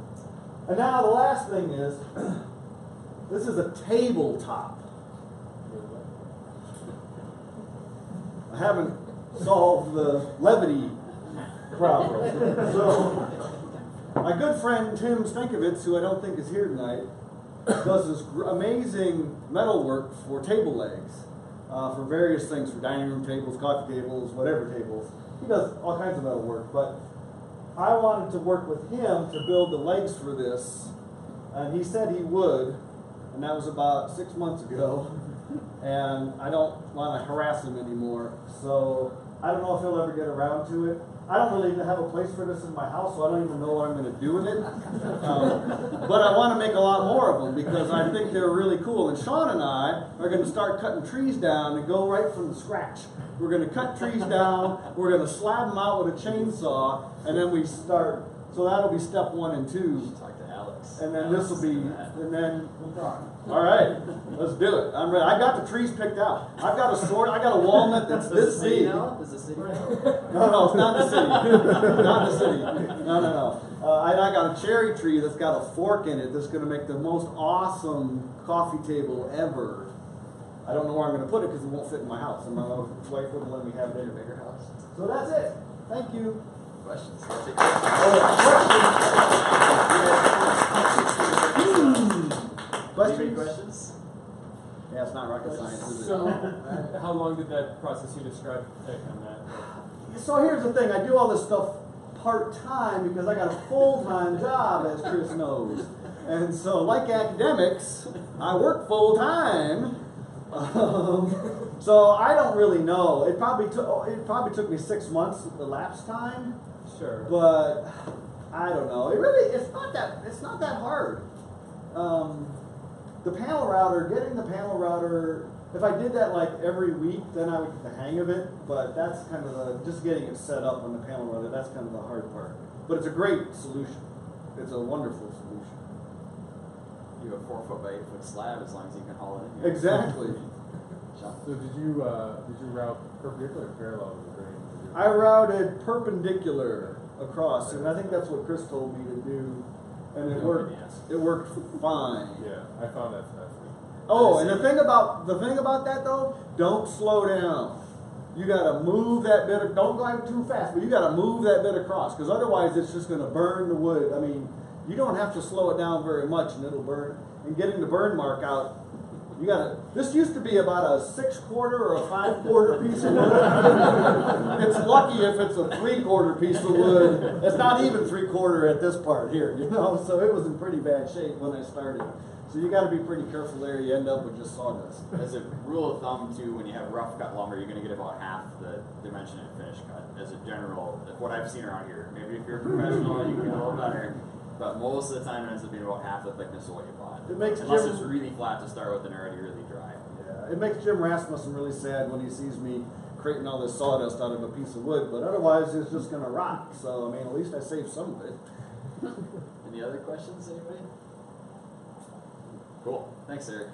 And now the last thing is, this is a tabletop. I haven't solved the levity problem. So my good friend Tim Stankovitz, who I don't think is here tonight, does this amazing metal work for table legs, for various things, for dining room tables, coffee tables, whatever tables. He does all kinds of metal work, but I wanted to work with him to build the legs for this, and he said he would, and that was about 6 months ago, and I don't want to harass him anymore, so I don't know if he'll ever get around to it. I don't really even have a place for this in my house, so I don't even know what I'm going to do with it. But I want to make a lot more of them because I think they're really cool. And Sean and I are going to start cutting trees down and go right from the scratch. We're going to cut trees down, we're going to slab them out with a chainsaw, and then we start. So that'll be step 1 and 2. Talk to Alex. And then this will be, and then, all right, let's do it. I'm ready. I got the trees picked out. I've got a sword. I got a walnut that's this big. Does the city know? No, it's not the city. Not the city. No. I got a cherry tree that's got a fork in it that's going to make the most awesome coffee table ever. I don't know where I'm going to put it because it won't fit in my house. And my wife wouldn't let me have it in a bigger house. So that's it. Thank you. Questions? Questions? Questions? Yeah, it's not rocket science, is it? So, how long did that process you described take on that? So here's the thing. I do all this stuff part-time because I got a full-time job, as Chris knows. And so, like academics, I work full-time. So I don't really know. It probably took me 6 months the lapse time. Sure. But I don't know. It's not that hard. The panel router, getting the panel router, if I did that like every week, then I would get the hang of it. But that's kind of just getting it set up on the panel router, that's kind of the hard part. But it's a great solution. It's a wonderful solution. You have a 4 foot by 8 foot slab as long as you can haul it in here. Exactly. So did you route perpendicular or parallel to the grade? I routed perpendicular across, and I think that's what Chris told me to do, and it worked. It worked fine. Yeah, I found that fascinating. Oh, and the thing about that though, don't slow down. You gotta move that bit. Don't go too fast, but you gotta move that bit across, because otherwise it's just gonna burn the wood. I mean, you don't have to slow it down very much, and it'll burn. And getting the burn mark out. You gotta. This used to be about a 6/4 or a 5/4 piece of wood. It's lucky if it's a 3/4 piece of wood. It's not even 3/4 at this part here, you know. So it was in pretty bad shape when I started. So you got to be pretty careful there. You end up with just sawdust. As a rule of thumb, too, when you have rough cut lumber, you're going to get about half the dimension in finish cut. As a general, what I've seen around here. Maybe if you're a professional, you can get a little better. But most of the time, it ends up being about half the thickness of what you bought. It makes Unless Jim, it's really flat to start with and already really dry. Yeah, it makes Jim Rasmussen really sad when he sees me creating all this sawdust out of a piece of wood. But otherwise, it's just going to rot. So I mean, at least I saved some of it. Any other questions, anybody? Cool. Thanks, Eric.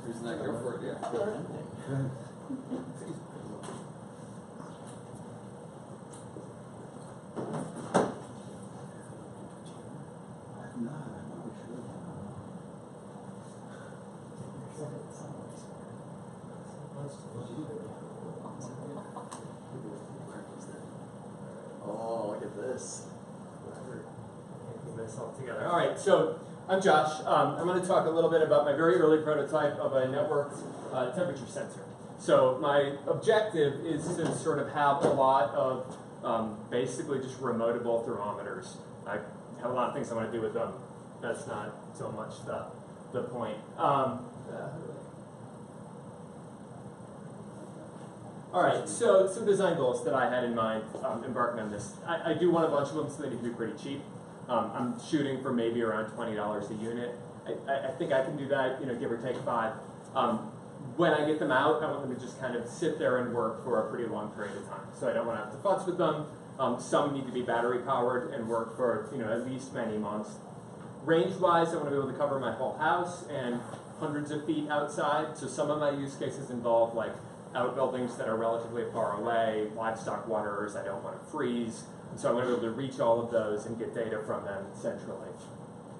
Who's not go for it? Yeah. Oh, look at this. Keep myself together. All right, so I'm Josh. I'm going to talk a little bit about my very early prototype of a networked temperature sensor. So my objective is to sort of have a lot of basically just remotable thermometers. I have a lot of things I want to do with them. That's not so much the point. All right, so some design goals that I had in mind embarking on this. I do want a bunch of them, so they need to be pretty cheap. I'm shooting for maybe around $20 a unit. I think I can do that, give or take 5. When I get them out, I want them to just kind of sit there and work for a pretty long period of time. So I don't want to have to futz with them. Some need to be battery powered and work for at least many months. Range-wise, I want to be able to cover my whole house and hundreds of feet outside. So some of my use cases involve like outbuildings that are relatively far away, livestock waterers I don't want to freeze. So I want to be able to reach all of those and get data from them centrally.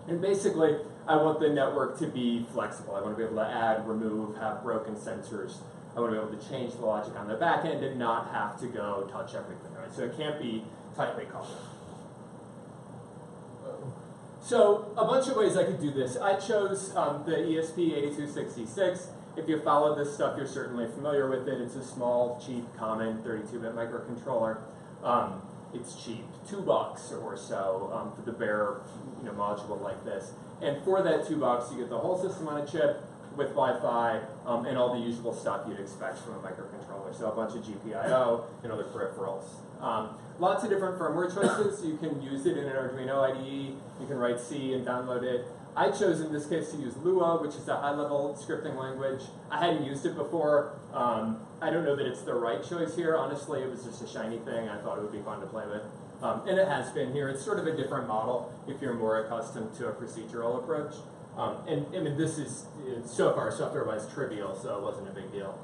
And basically, I want the network to be flexible. I want to be able to add, remove, have broken sensors. I want to be able to change the logic on the back end and not have to go touch everything, right? So it can't be tightly coupled. So a bunch of ways I could do this. I chose the ESP8266. If you follow this stuff, you're certainly familiar with it. It's a small, cheap, common 32-bit microcontroller. It's cheap, $2 or so for the bare module like this. And for that $2, you get the whole system on a chip with Wi-Fi and all the usual stuff you'd expect from a microcontroller. So a bunch of GPIO and other peripherals. Lots of different firmware choices. You can use it in an Arduino IDE. You can write C and download it. I chose in this case to use Lua, which is a high-level scripting language. I hadn't used it before. I don't know that it's the right choice here. Honestly, it was just a shiny thing. I thought it would be fun to play with. And it has been here. It's sort of a different model if you're more accustomed to a procedural approach. And I mean, this is, so far, software-wise trivial, so it wasn't a big deal.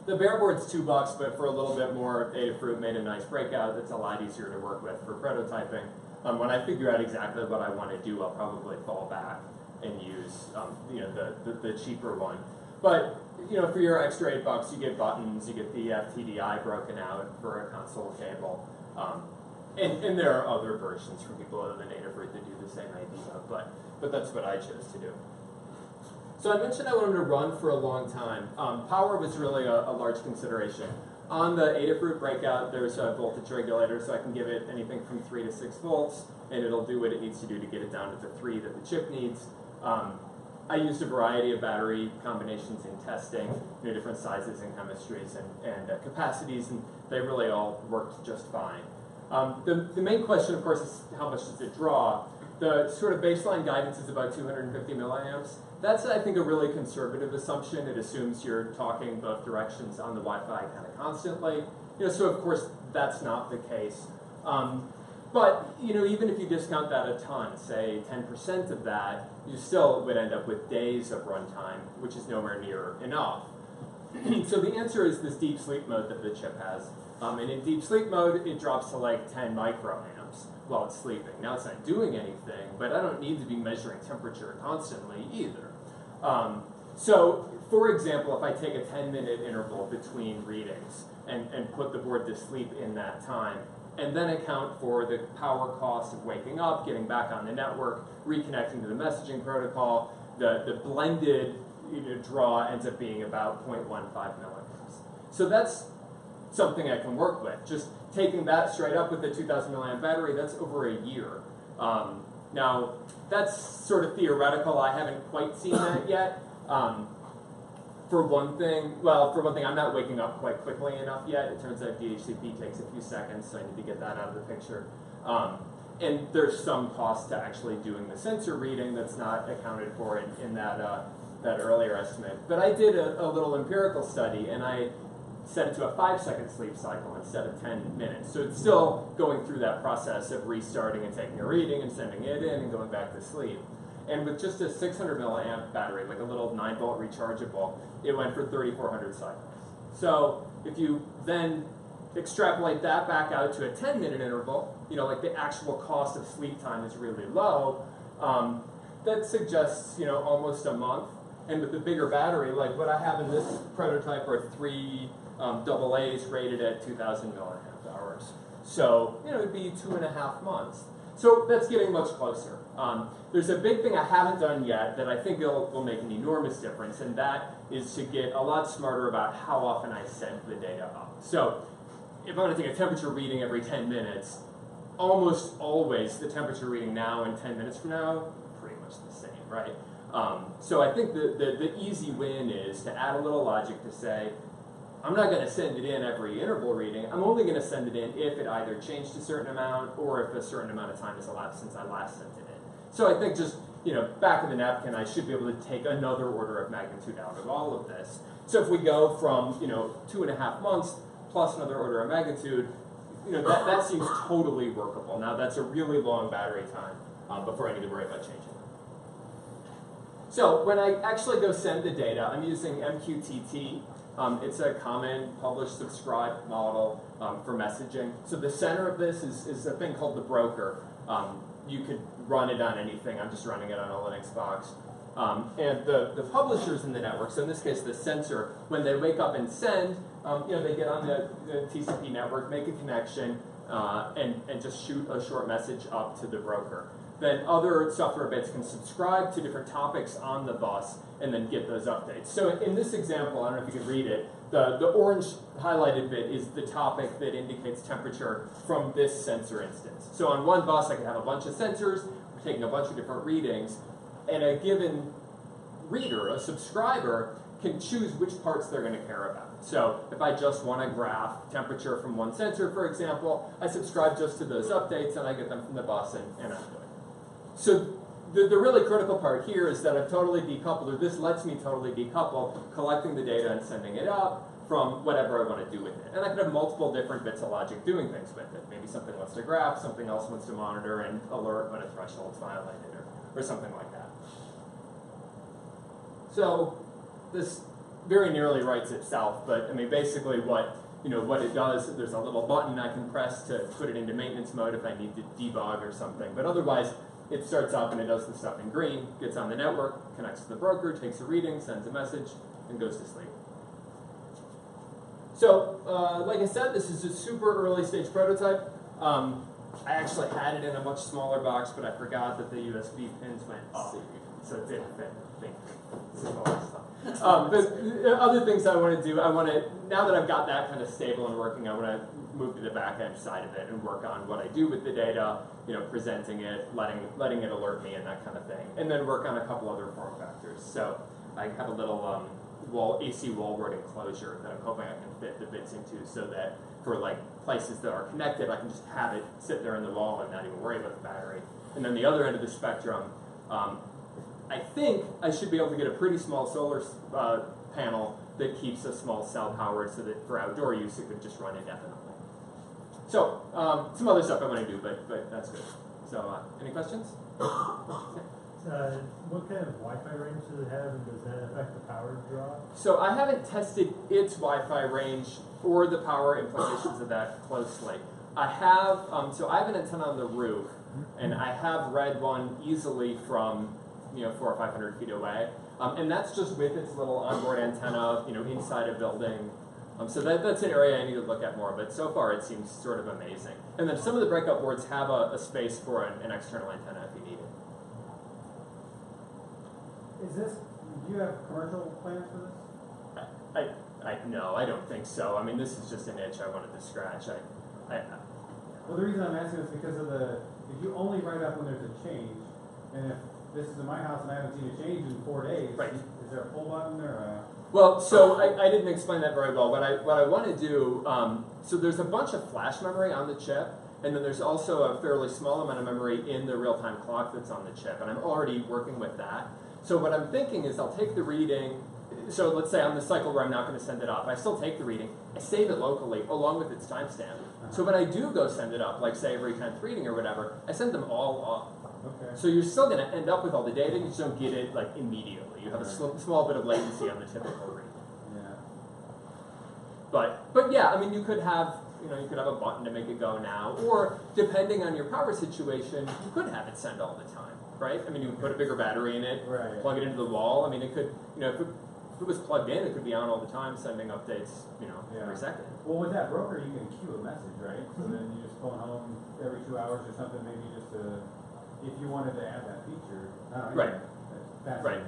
The bare board's $2, but for a little bit more, Adafruit made a nice breakout that's a lot easier to work with for prototyping. When I figure out exactly what I want to do, I'll probably fall back and use the cheaper one. But for your extra $8, you get buttons, you get the FTDI broken out for a console cable, and there are other versions for people other than Adafruit that do the same idea. But that's what I chose to do. So I mentioned I wanted to run for a long time. Power was really a large consideration. On the Adafruit breakout, there's a voltage regulator, so I can give it anything from 3 to 6 volts, and it'll do what it needs to do to get it down to the 3 that the chip needs. I used a variety of battery combinations in testing, different sizes and chemistries and capacities, and they really all worked just fine. The main question, of course, is how much does it draw? The sort of baseline guidance is about 250 milliamps. That's, I think, a really conservative assumption. It assumes you're talking both directions on the Wi-Fi kind of constantly. So of course that's not the case. But even if you discount that a ton, say 10% of that, you still would end up with days of runtime, which is nowhere near enough. So the answer is this deep sleep mode that the chip has. And in deep sleep mode, it drops to like 10 microamps while it's sleeping. Now it's not doing anything, but I don't need to be measuring temperature constantly either. So for example, if I take a 10-minute interval between readings and put the board to sleep in that time, and then account for the power cost of waking up, getting back on the network, reconnecting to the messaging protocol, the blended draw ends up being about 0.15 milliamps. So that's something I can work with. Just taking that straight up with the 2,000 milliamp battery, that's over a year. Now, that's sort of theoretical. I haven't quite seen that yet. For one thing, I'm not waking up quite quickly enough yet. It turns out DHCP takes a few seconds, so I need to get that out of the picture. And there's some cost to actually doing the sensor reading that's not accounted for in that earlier estimate. But I did a little empirical study, and I set it to a 5-second sleep cycle instead of 10 minutes. So it's still going through that process of restarting and taking a reading and sending it in and going back to sleep. And with just a 600 milliamp battery, like a little 9-volt rechargeable, it went for 3,400 cycles. So if you then extrapolate that back out to a 10-minute interval, like the actual cost of sleep time is really low, that suggests, almost a month. And with the bigger battery, like what I have in this prototype are 3 AA's rated at 2,000 milliamp hours. So, it would be 2.5 months. So that's getting much closer. There's a big thing I haven't done yet that I think will make an enormous difference, and that is to get a lot smarter about how often I send the data up. So if I want to take a temperature reading every 10 minutes, almost always the temperature reading now and 10 minutes from now, pretty much the same, right? So I think the easy win is to add a little logic to say, I'm not going to send it in every interval reading. I'm only going to send it in if it either changed a certain amount or if a certain amount of time has elapsed since I last sent it in. So I think just, back of the napkin, I should be able to take another order of magnitude out of all of this. So if we go from, 2.5 months plus another order of magnitude, that seems totally workable. Now that's a really long battery time before I need to worry about changing it. So when I actually go send the data, I'm using MQTT. It's a common publish subscribe model for messaging. So the center of this is a thing called the broker. You could run it on anything. I'm just running it on a Linux box. And the publishers in the network, so in this case the sensor, when they wake up and send, they get on the TCP network, make a connection, and just shoot a short message up to the broker. Then other software bits can subscribe to different topics on the bus and then get those updates. So in this example, I don't know if you can read it, the orange highlighted bit is the topic that indicates temperature from this sensor instance. So on one bus, I can have a bunch of sensors, we're taking a bunch of different readings, and a given reader, a subscriber, can choose which parts they're going to care about. So if I just want to graph temperature from one sensor, for example, I subscribe just to those updates and I get them from the bus and I'm good. So the really critical part here is that I've totally decoupled, or this lets me totally decouple collecting the data and sending it up from whatever I want to do with it. And I could have multiple different bits of logic doing things with it. Maybe something wants to graph, something else wants to monitor and alert when a threshold's violated or something like that. So this very nearly writes itself, but I mean basically what it does, there's a little button I can press to put it into maintenance mode if I need to debug or something. But otherwise, it starts up and it does the stuff in green, gets on the network, connects to the broker, takes a reading, sends a message, and goes to sleep. So, like I said, this is a super early stage prototype. I actually had it in a much smaller box, but I forgot that the USB pins went off, so it didn't fit. But other things I want to do, now that I've got that kind of stable and working, I want to move to the back end side of it and work on what I do with the data, presenting it, letting it alert me and that kind of thing. And then work on a couple other form factors. So I have a little AC wallward enclosure that I'm hoping I can fit the bits into so that for like places that are connected, I can just have it sit there in the wall and not even worry about the battery. And then the other end of the spectrum, I think I should be able to get a pretty small solar panel that keeps a small cell powered so that for outdoor use it could just run indefinitely. So, some other stuff I want to do, but that's good. So, any questions? What kind of Wi-Fi range does it have, and does that affect the power draw? So I haven't tested its Wi-Fi range or the power implications of that closely. I have, so I have an antenna on the roof, and I have read one easily from 400 or 500 feet away, and that's just with its little onboard antenna, inside a building. So that's an area I need to look at more, but so far it seems sort of amazing. And then some of the breakout boards have a space for an external antenna if you need it. Do you have commercial plans for this? No, I don't think so. I mean, this is just an itch I wanted to scratch. Well, the reason I'm asking is because of if you only write up when there's a change, and if this is in my house and I haven't seen a change in 4 days, right. Is there a pull button or a... Well, so I didn't explain that very well. What I want to do, so there's a bunch of flash memory on the chip, and then there's also a fairly small amount of memory in the real-time clock that's on the chip, and I'm already working with that. So what I'm thinking is I'll take the reading, so let's say on the cycle where I'm not going to send it up, I still take the reading, I save it locally along with its timestamp. So when I do go send it up, like say every 10th reading or whatever, I send them all up. Okay. So you're still going to end up with all the data, you just don't get it like immediately. You have a small bit of latency on the typical read. Yeah. But yeah, I mean you could have a button to make it go now, or depending on your power situation, you could have it send all the time. Right? I mean, you can put a bigger battery in it, right. Plug it into the wall. I mean, it could, if it was plugged in, it could be on all the time, sending updates, every second. Well, with that broker, you can queue a message, right? So then you just phone home every 2 hours or something, maybe just if you wanted to add that feature. Right. Right.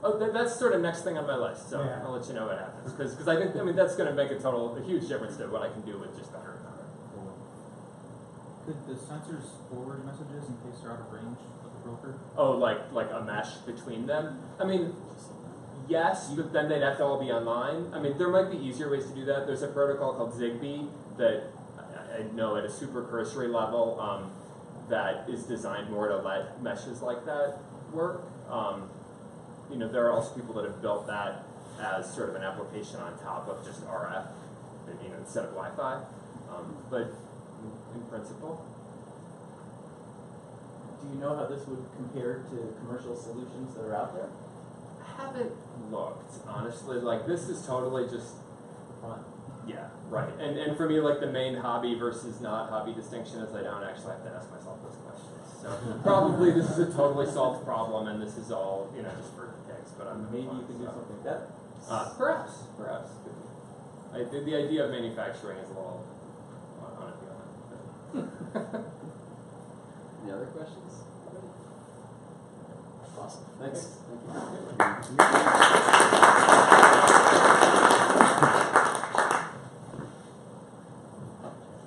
Oh, that's sort of next thing on my list, so yeah. I'll let you know what happens. Because I think, that's going to make a huge difference to what I can do with just battery power. Could the sensors forward messages in case they're out of range of the broker? Oh, like a mesh between them? I mean, Yes, but then they'd have to all be online. I mean, there might be easier ways to do that. There's a protocol called Zigbee that I know at a super cursory level that is designed more to let meshes like that work. You know, there are also people that have built that as sort of an application on top of just RF, you know, instead of Wi-Fi. But in principle. Do you know how this would compare to commercial solutions that are out there? I haven't looked, honestly. Like, this is totally just Fun. yeah, right. And for me, like, the main hobby versus not hobby distinction is I don't actually have to ask myself those questions. So probably this is a totally solved problem, and this is all, you know, just for kicks. But Maybe you can do something better. Perhaps. The idea of manufacturing is a little unappealing. Any other questions? Awesome. Thanks. Thank you.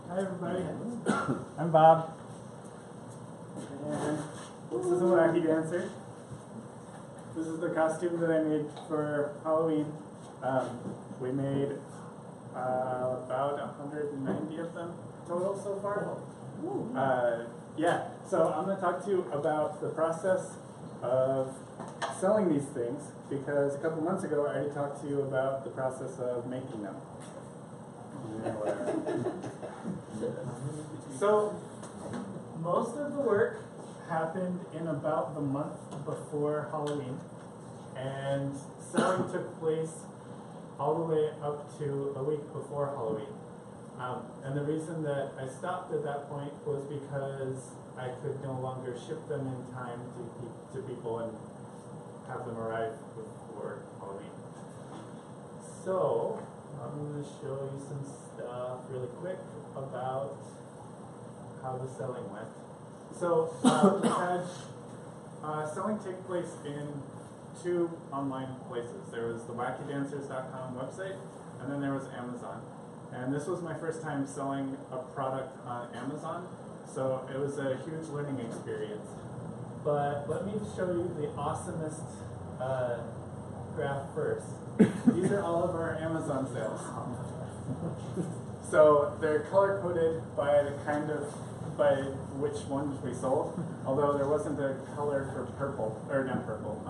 Hi everybody, I'm Bob, and this is a Wacky dancer. This is the costume that I made for Halloween. We made about 190 of them total so far. Yeah, so I'm going to talk to you about the process of selling these things, because a couple months ago I already talked to you about the process of making them. So, most of the work happened in about the month before Halloween, and selling took place all the way up to a week before Halloween. And the reason that I stopped at that point was because I could no longer ship them in time to people and have them arrive before Halloween. So, I'm going to show you some stuff really quick about how the selling went. So, we had selling take place in two online places. There was the wackydancers.com website, and then there was Amazon. And this was my first time selling a product on Amazon, so it was a huge learning experience. But let me show you the awesomest graph first. These are all of our Amazon sales. So they're color coded by by which ones we sold, although there wasn't a color for purple, or not purple,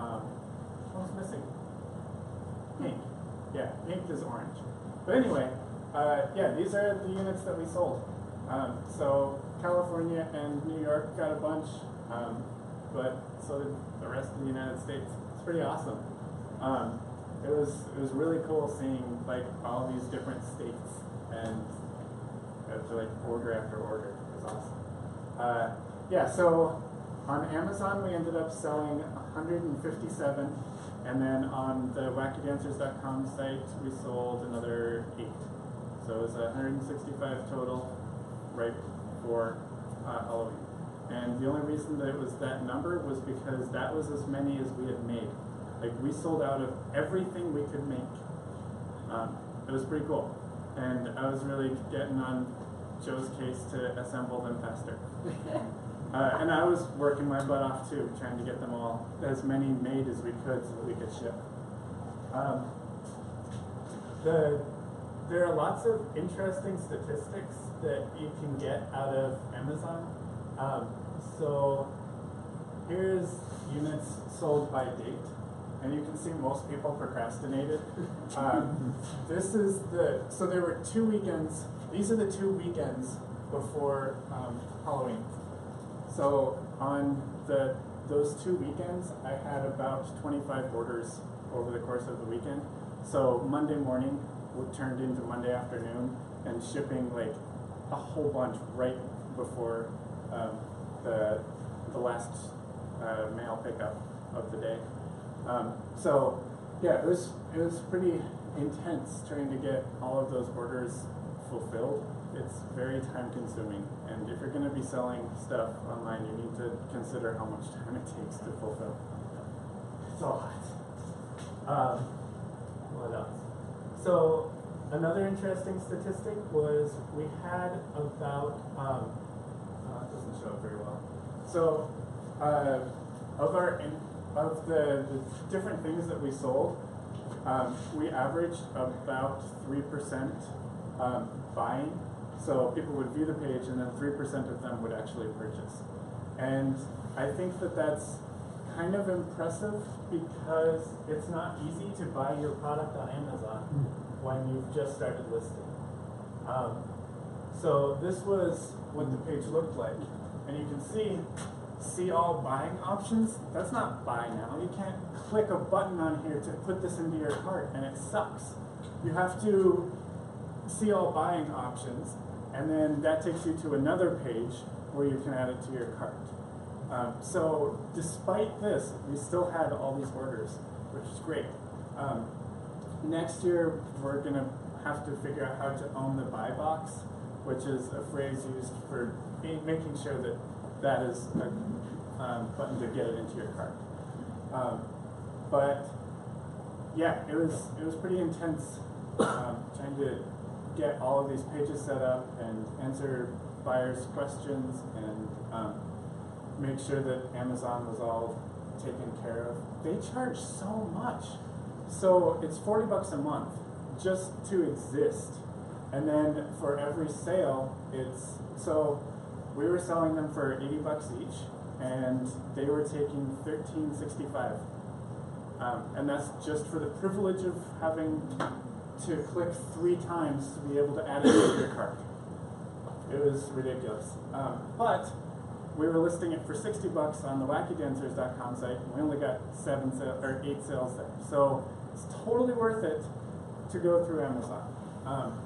what was missing? Pink. Yeah, pink is orange. But anyway, yeah, these are the units that we sold. So California and New York got a bunch, but so did the rest of the United States. It's pretty awesome. It was really cool seeing like all these different states and like order after order. It was awesome. Yeah, so on Amazon we ended up selling 157, and then on the wackydancers.com site we sold another 8. So it was 165 total right before Halloween. And the only reason that it was that number was because that was as many as we had made. Like, we sold out of everything we could make. It was pretty cool. And I was really getting on Joe's case to assemble them faster. And I was working my butt off too, trying to get them all, as many made as we could so that we could ship. There are lots of interesting statistics that you can get out of Amazon. So here's units sold by date, and you can see most people procrastinated. So there were 2 weekends. These are the 2 weekends before Halloween. So on those 2 weekends, I had about 25 orders over the course of the weekend. So Monday morning turned into Monday afternoon, and shipping like a whole bunch right before the last mail pickup of the day. So yeah, it was pretty intense trying to get all of those orders fulfilled. It's very time consuming, and if you're going to be selling stuff online, you need to consider how much time it takes to fulfill. It's a lot. What else? So another interesting statistic was we had about, it doesn't show up very well. So of the different things that we sold, We averaged about 3% buying. So people would view the page and then 3% of them would actually purchase. And I think that that's kind of impressive because it's not easy to buy your product on Amazon when you've just started listing. So this was what the page looked like. And you can see all buying options. That's not buy now. You can't click a button on here to put this into your cart, and it sucks. You have to see all buying options, and then that takes you to another page where you can add it to your cart. So despite this, we still had all these orders, which is great. Next year, we're going to have to figure out how to own the buy box, which is a phrase used for making sure that that is a button to get it into your cart. But yeah, it was pretty intense trying to get all of these pages set up and answer buyers' questions and make sure that Amazon was all taken care of. They charge so much. So it's $40 a month just to exist. And then for every sale, so we were selling them for $80 each, and they were taking $13.65. And that's just for the privilege of having to click 3 times to be able to add it to your cart. It was ridiculous. But we were listing it for $60 on the wackydancers.com site, and we only got 8 sales there. So it's totally worth it to go through Amazon.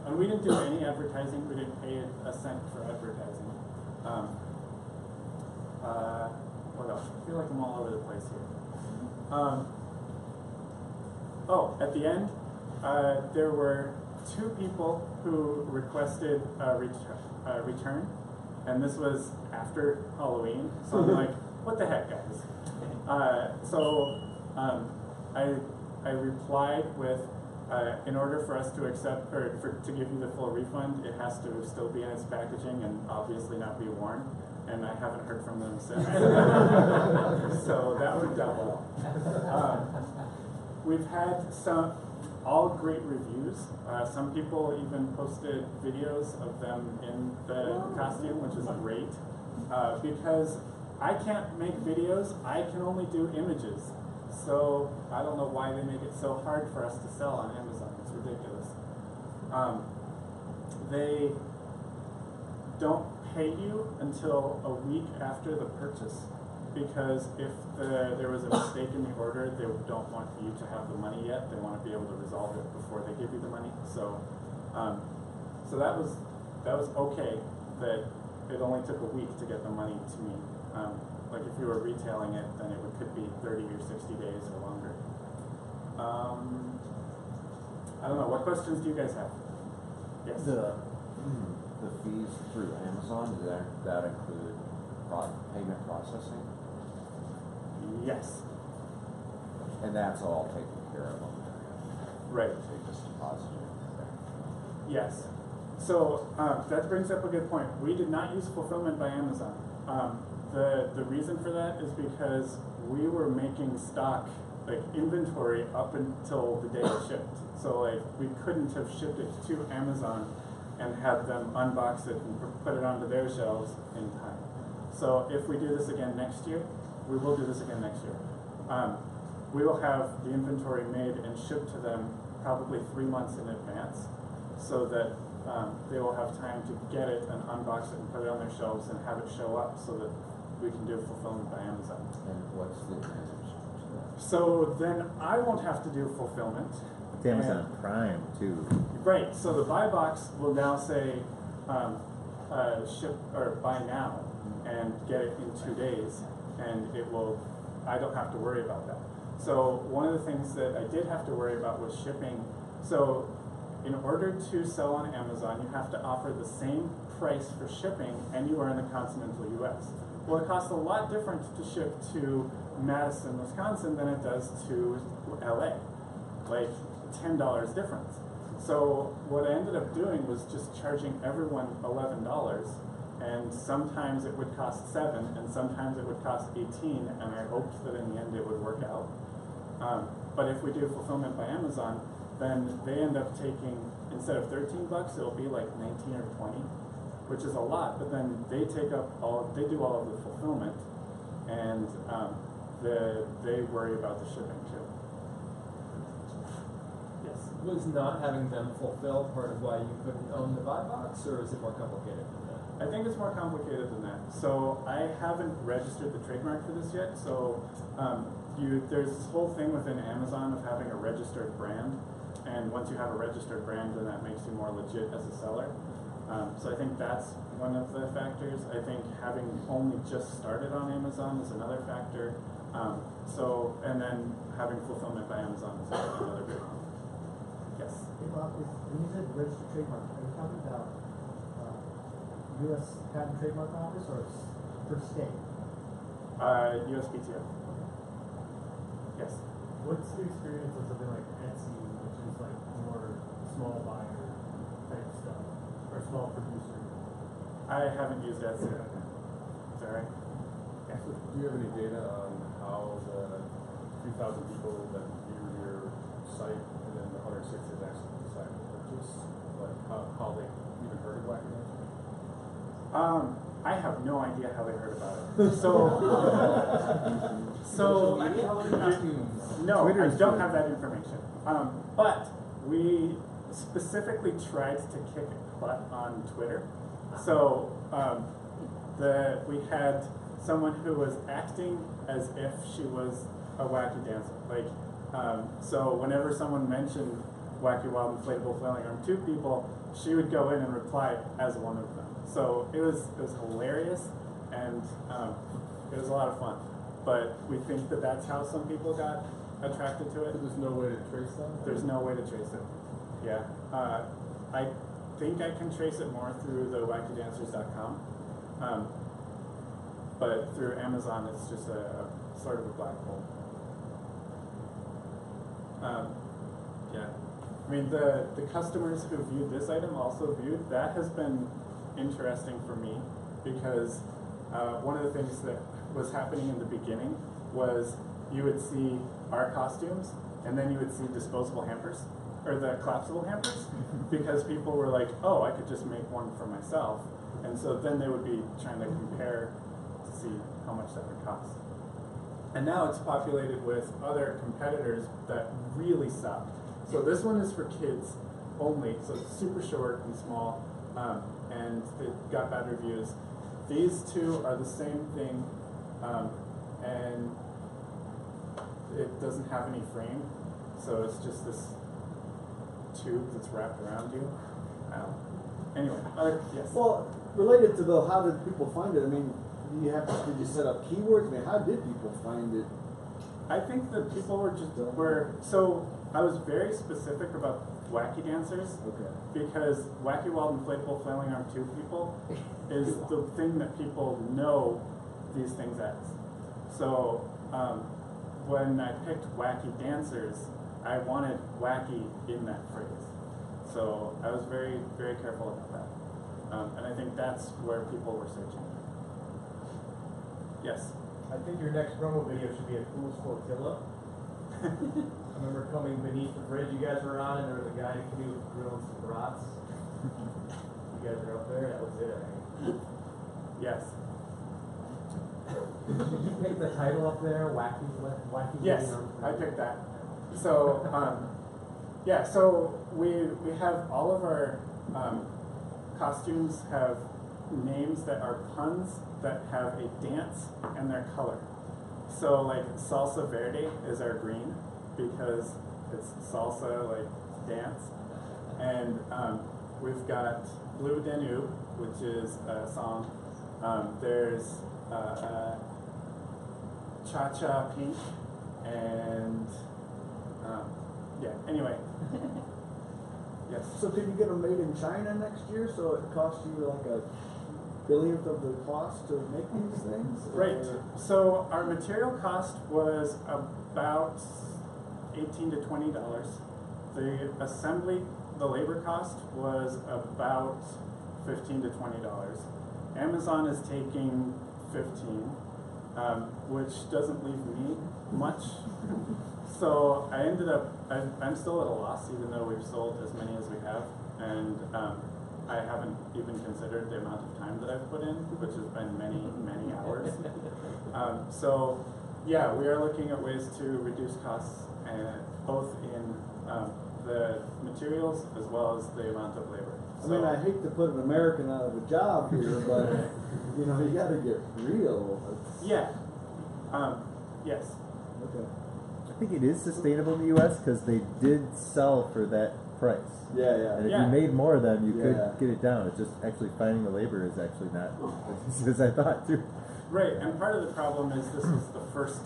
And we didn't do any advertising. We didn't pay a cent for advertising. What else? I feel like I'm all over the place here. At the end, there were 2 people who requested a return, and this was after Halloween. So I'm like, what the heck, guys? I replied with, in order for us to accept, or to give you the full refund, it has to still be in its packaging and obviously not be worn. And I haven't heard from them since. So that worked out well. We've had all great reviews. Some people even posted videos of them in the costume, which is great. Because I can't make videos, I can only do images. So I don't know why they make it so hard for us to sell on Amazon. It's ridiculous. They don't pay you until a week after the purchase, because if there was a mistake in the order, they don't want you to have the money yet. They want to be able to resolve it before they give you the money. So, so that was okay. That it only took a week to get the money to me. Like if you were retailing it, then it could be 30 or 60 days or longer. I don't know. What questions do you guys have? Yes. The fees through Amazon, does that include payment processing? Yes. And that's all taken care of on there. Right. So you just deposit it. Yes. So that brings up a good point. We did not use fulfillment by Amazon. The reason for that is because we were making stock, like inventory, up until the day it shipped. So like we couldn't have shipped it to Amazon and had them unbox it and put it onto their shelves in time. So if we do this again next year, we will do this again next year. We will have the inventory made and shipped to them probably 3 months in advance, so that they will have time to get it and unbox it and put it on their shelves and have it show up, so that we can do fulfillment by Amazon. And what's the advantage to that? So then I won't have to do fulfillment. It's Amazon Prime too. Right, so the buy box will now say ship or buy now and get it in 2 days, and I don't have to worry about that. So one of the things that I did have to worry about was shipping. So in order to sell on Amazon, you have to offer the same price for shipping, and you are in the continental US. Well, it costs a lot different to ship to Madison, Wisconsin than it does to LA, like $10 difference. So what I ended up doing was just charging everyone $11, and sometimes it would cost $7, and sometimes it would cost $18, and I hoped that in the end it would work out. But if we do fulfillment by Amazon, then they end up taking, instead of $13, it'll be like 19 or 20, which is a lot. But then they take up they do all of the fulfillment, and they worry about the shipping too. Yes. Was not having them fulfill part of why you couldn't own the buy box, or is it more complicated than that? I think it's more complicated than that. So I haven't registered the trademark for this yet. So there's this whole thing within Amazon of having a registered brand, and once you have a registered brand, then that makes you more legit as a seller. So I think that's one of the factors. I think having only just started on Amazon is another factor. And then having fulfillment by Amazon is another big one. Yes. When you said registered trademark, are you talking about U.S. Patent Trademark Office or per state? USPTO. Yes. What's the experience of something like Etsy, which is like more small buyer type stuff, or small producer? I haven't used Etsy. Okay. Is that right? Yeah. So do you have any data on how the 2,000 people that view your site and then the 160 that actually decide to purchase, like how they even heard of Wacky? I have no idea how they heard about it. So no, I don't have that information. But we specifically tried to kick butt on Twitter. So we had someone who was acting as if she was a wacky dancer. So whenever someone mentioned Wacky Wild Inflatable Flailing Arm 2 people, she would go in and reply as one of them. So it was hilarious, and it was a lot of fun. But we think that that's how some people got attracted to it. But there's no way to trace that? There's no way to trace it. Yeah. I think I can trace it more through the wackydancers.com. But through Amazon, it's just a sort of a black hole. Yeah. I mean, the customers who viewed this item also viewed, that has been interesting for me, because one of the things that was happening in the beginning was you would see our costumes, and then you would see disposable hampers, or the collapsible hampers, because people were like, oh, I could just make one for myself. And so then they would be trying to compare to see how much that would cost. And now it's populated with other competitors that really suck. So this one is for kids only, so it's super short and small, and it got bad reviews. These two are the same thing, and it doesn't have any frame, so it's just this tube that's wrapped around you. Anyway, yes. Well, related to how did people find it? I mean, did you set up keywords? I mean, how did people find it? I think that people were so I was very specific about wacky dancers. Okay. Because Wacky Wild Inflatable Flailing Arm 2 people is the thing that people know these things as. So when I picked wacky dancers, I wanted wacky in that phrase. So I was very, very careful about that. And I think that's where people were searching. Yes? I think your next promo video should be a Cool's Flotilla. I remember coming beneath the bridge you guys were on, and there was a guy in a canoe grilling some brats. You guys were up there, that was it, I think. Yes. Did you pick the title up there, Wacky? Yes, I picked that. So, yeah, so we have all of our costumes have names that are puns that have a dance and their color. So like Salsa Verde is our green because it's salsa, like dance. And we've got Blue Danube, which is a song. There's Cha-Cha Pink, and yeah, anyway. Yes. So can you get them made in China next year, so it costs you like a billionth of the cost to make these things? Right. So our material cost was about $18 to $20. The assembly, the labor cost was about $15 to $20. Amazon is taking $15. which doesn't leave me much. So I ended up, I'm still at a loss, even though we've sold as many as we have, and I haven't even considered the amount of time that I've put in, which has been many, many hours. So yeah, we are looking at ways to reduce costs, both in the materials as well as the amount of labor. I mean, I hate to put an American out of a job here, but you know, you got to get real. Yeah. Yes. Okay. I think it is sustainable in the U.S. because they did sell for that price. Yeah, yeah. And if Yeah. you made more of them, you Yeah. could get it down. It's just actually finding the labor is actually not as easy as I thought too. Right, and part of the problem is this was the first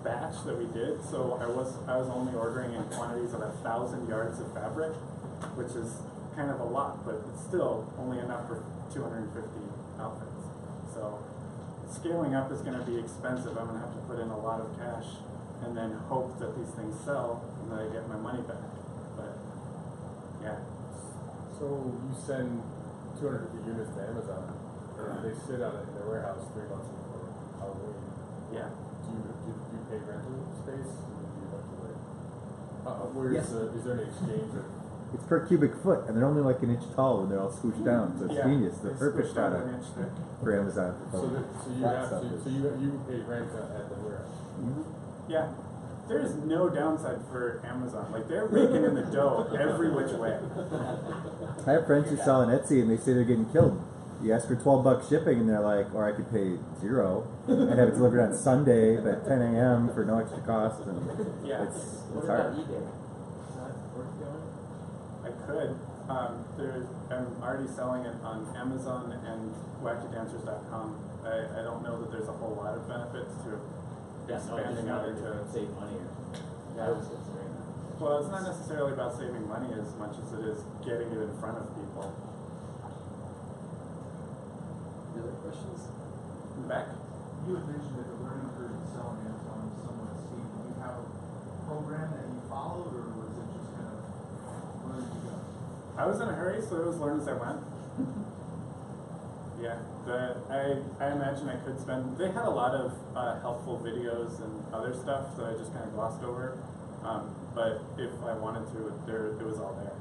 batch that we did, so I was only ordering in quantities of 1,000 yards of fabric, which is kind of a lot, but it's still only enough for 250 outfits. So scaling up is going to be expensive. I'm going to have to put in a lot of cash and then hope that these things sell and that I get my money back. But yeah. So you send 250 units to Amazon, and they sit on it in their warehouse 3 months before Halloween. Yeah. Do you pay rental space? Or do you have to like, Yes. is there any exchange of? It's per cubic foot, and they're only like an inch tall when they're all squished down. So it's Yeah, genius. The they perfect squish down product an inch thick. for Amazon. So you That have stuff to. is- So you pay rent at the warehouse. Yeah. There is no downside for Amazon. Like, they're raking in the dough every which way. I have friends who sell on Etsy, and they say they're getting killed. You ask for $12 shipping, and they're like, or I could pay $0 and have it delivered on Sunday at 10 a.m. for no extra cost. And Yeah. it's What hard. about eBay? Is that worth doing? I could. I'm already selling it on Amazon and wackydancers.com. I don't know that there's a whole lot of benefits to expanding out into save money or Yeah. considering that. Well, it's not necessarily about saving money as much as it is getting it in front of people. Any other questions? Beck? You had mentioned that the learning curve in selling Amazon is somewhat steep. Do you have a program that you followed, or was it just kind of learn as you go? I was in a hurry, so it was learn as I went. Yeah, I imagine I could spend. They had a lot of helpful videos and other stuff that I just kind of glossed over. But if I wanted to, it was all there.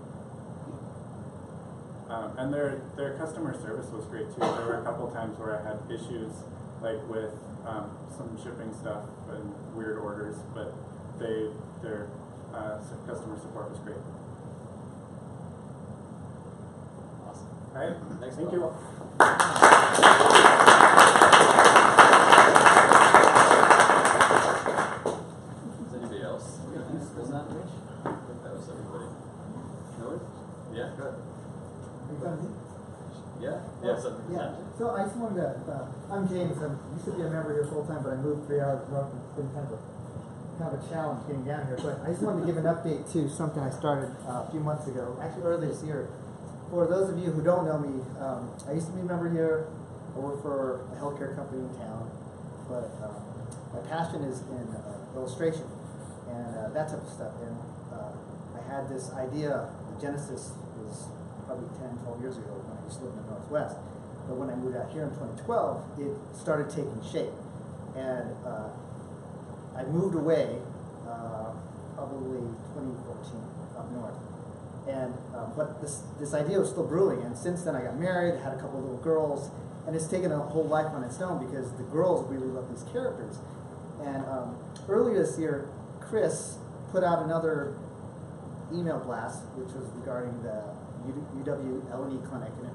And their customer service was great too. There were a couple times where I had issues, like with some shipping stuff and weird orders, but their customer support was great. Awesome. All right, Thanks, thank Bob. you. Is anybody else? Wasn't that Rich? I think that was everybody. No one? Yeah, go ahead. Yeah? Yeah, so, Yeah, so I just wanted to, I'm James, I used to be a member here full time, but I moved 3 hours north, and it's been kind of a challenge getting down here, but I just wanted to give an update to something I started a few months ago, actually earlier this year. For those of you who don't know me, I used to be a member here, I work for a healthcare company in town, but my passion is in illustration, and that type of stuff, and I had this idea, the genesis was probably 10, 12 years ago when I used to live in the Northwest. But when I moved out here in 2012, it started taking shape. And I moved away probably 2014 up north. And but this idea was still brewing. And since then I got married, had a couple of little girls, and it's taken a whole life on its own because the girls really love these characters. And earlier this year, Chris put out another email blast, which was regarding the UW L&E clinic, and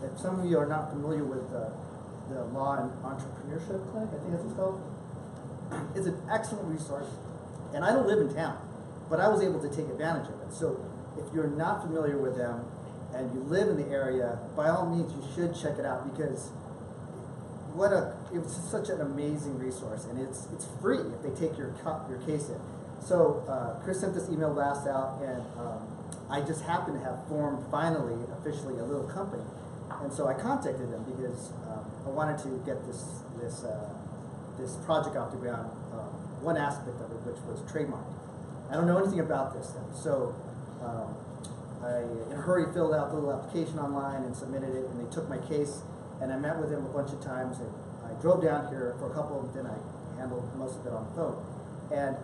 if some of you are not familiar with the Law and Entrepreneurship Clinic, I think that's what it's called, it's an excellent resource, and I don't live in town, but I was able to take advantage of it. So if you're not familiar with them and you live in the area, by all means you should check it out because it's such an amazing resource, and it's free if they take your case in. So Chris sent this email blast out, and I just happened to have formed finally, officially, a little company, and so I contacted them because I wanted to get this project off the ground. One aspect of it, which was trademarking. I don't know anything about this thing, so I, in a hurry, filled out the little application online and submitted it, and they took my case, and I met with him a bunch of times, and I drove down here for a couple, and then I handled most of it on the phone. And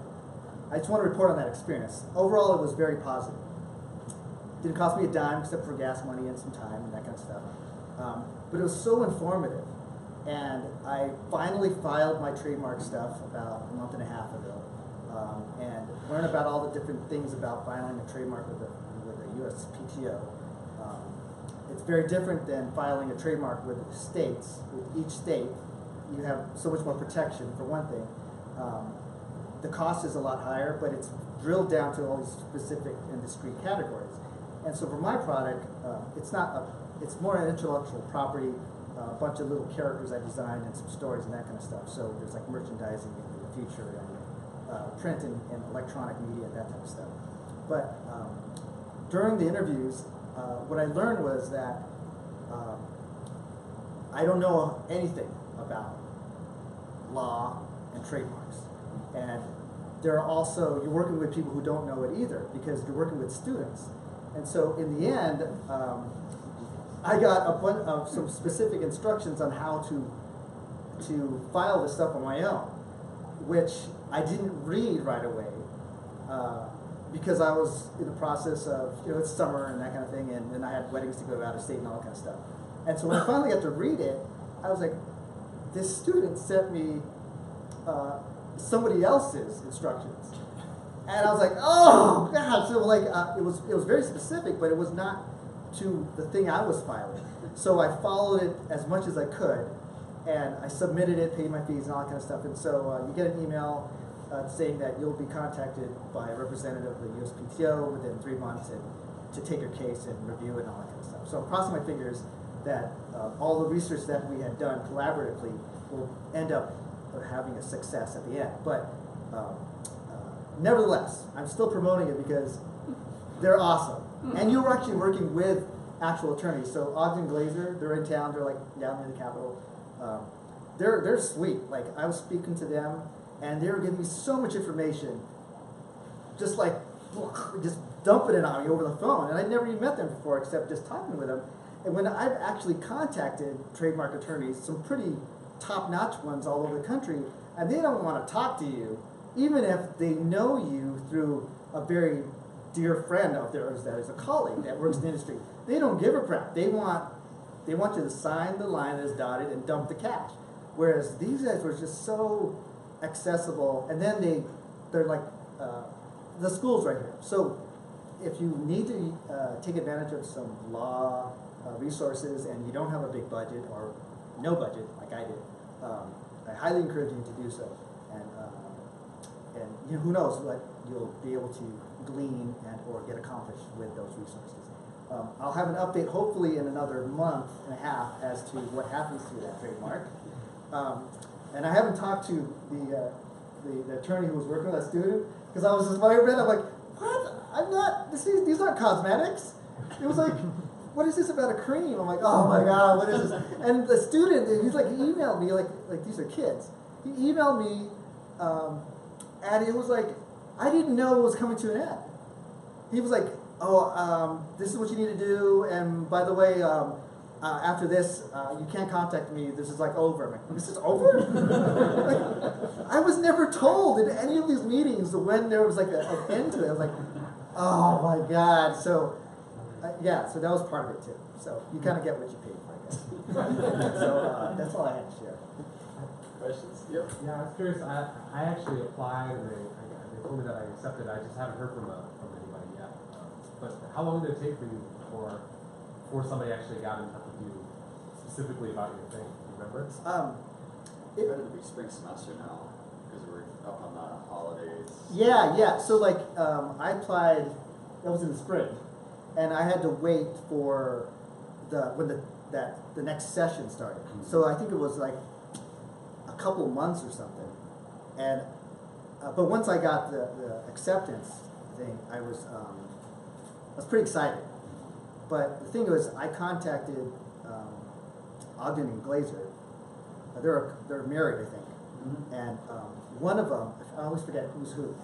I just want to report on that experience. Overall, it was very positive. Didn't cost me a dime except for gas money and some time and that kind of stuff. But it was so informative. And I finally filed my trademark stuff about a month and a half ago, and learned about all the different things about filing a trademark with the USPTO. It's very different than filing a trademark with the states. With each state, you have so much more protection, for one thing. The cost is a lot higher, but it's drilled down to all these specific and discrete categories. And so for my product, it's more an intellectual property, a bunch of little characters I designed and some stories and that kind of stuff. So there's like merchandising in the future and print and electronic media and that type of stuff. But during the interviews, what I learned was that I don't know anything about law and trademarks. And there are also, you're working with people who don't know it either, because you're working with students. And so in the end, I got a bunch of some specific instructions on how to file this stuff on my own, which I didn't read right away because I was in the process of, it's summer and that kind of thing, and then I had weddings to go out of state and all that kind of stuff. And so when I finally got to read it, I was like, this student sent me somebody else's instructions. And I was like, oh God! So like, it was very specific, but it was not to the thing I was filing. So I followed it as much as I could, and I submitted it, paid my fees, and all that kind of stuff. And so you get an email saying that you'll be contacted by a representative of the USPTO within 3 months, and to take your case and review it and all that kind of stuff. So I'm crossing my fingers that all the research that we had done collaboratively will end up having a success at the end. But nevertheless, I'm still promoting it because they're awesome. And you were actually working with actual attorneys. So Ogden Glazer, they're in town. They're like down near the Capitol. They're sweet. Like, I was speaking to them, and they were giving me so much information, just like just dumping it on me over the phone. And I'd never even met them before, except just talking with them. And when I've actually contacted trademark attorneys, some pretty top-notch ones all over the country, and they don't want to talk to you, even if they know you through a very dear friend of theirs that is a colleague that works in the industry. They don't give a crap. They want you to sign the line that is dotted and dump the cash. Whereas these guys were just so accessible, and then they're like, the school's right here. So if you need to take advantage of some law resources and you don't have a big budget or no budget like I did, I highly encourage you to do so. And who knows what you'll be able to glean and or get accomplished with those resources. I'll have an update hopefully in another month and a half as to what happens to that trademark. And I haven't talked to the attorney who was working with that student, because I was just, when I read, I'm like, what? I'm not, these aren't cosmetics. It was like, what is this about a cream? I'm like, oh my God, what is this? And the student, he's like, he emailed me, like these are kids. He emailed me, and it was like, I didn't know it was coming to an end. He was like, oh, this is what you need to do, and by the way, after this, you can't contact me, this is like over. I'm like, this is over? Like, I was never told in any of these meetings when there was like an end to it. I was like, oh my God. So, yeah, so that was part of it too. So you kind of get what you pay for, I guess. So that's all I had to share. Questions? Yep. Yeah, I was curious. I actually applied, and they told me that I accepted. I just haven't heard from anybody yet. But how long did it take for you before somebody actually got in touch with you specifically about your thing? Do you remember? It'll be spring semester now because we're up on the holidays. Yeah. So like, I applied. That was in the spring, and I had to wait for the next session started. Mm-hmm. So I think it was like a couple months or something, and but once I got the acceptance thing, I was pretty excited. But the thing was, I contacted Ogden and Glazer. They're married, I think, mm-hmm. And one of them, I always forget who's who.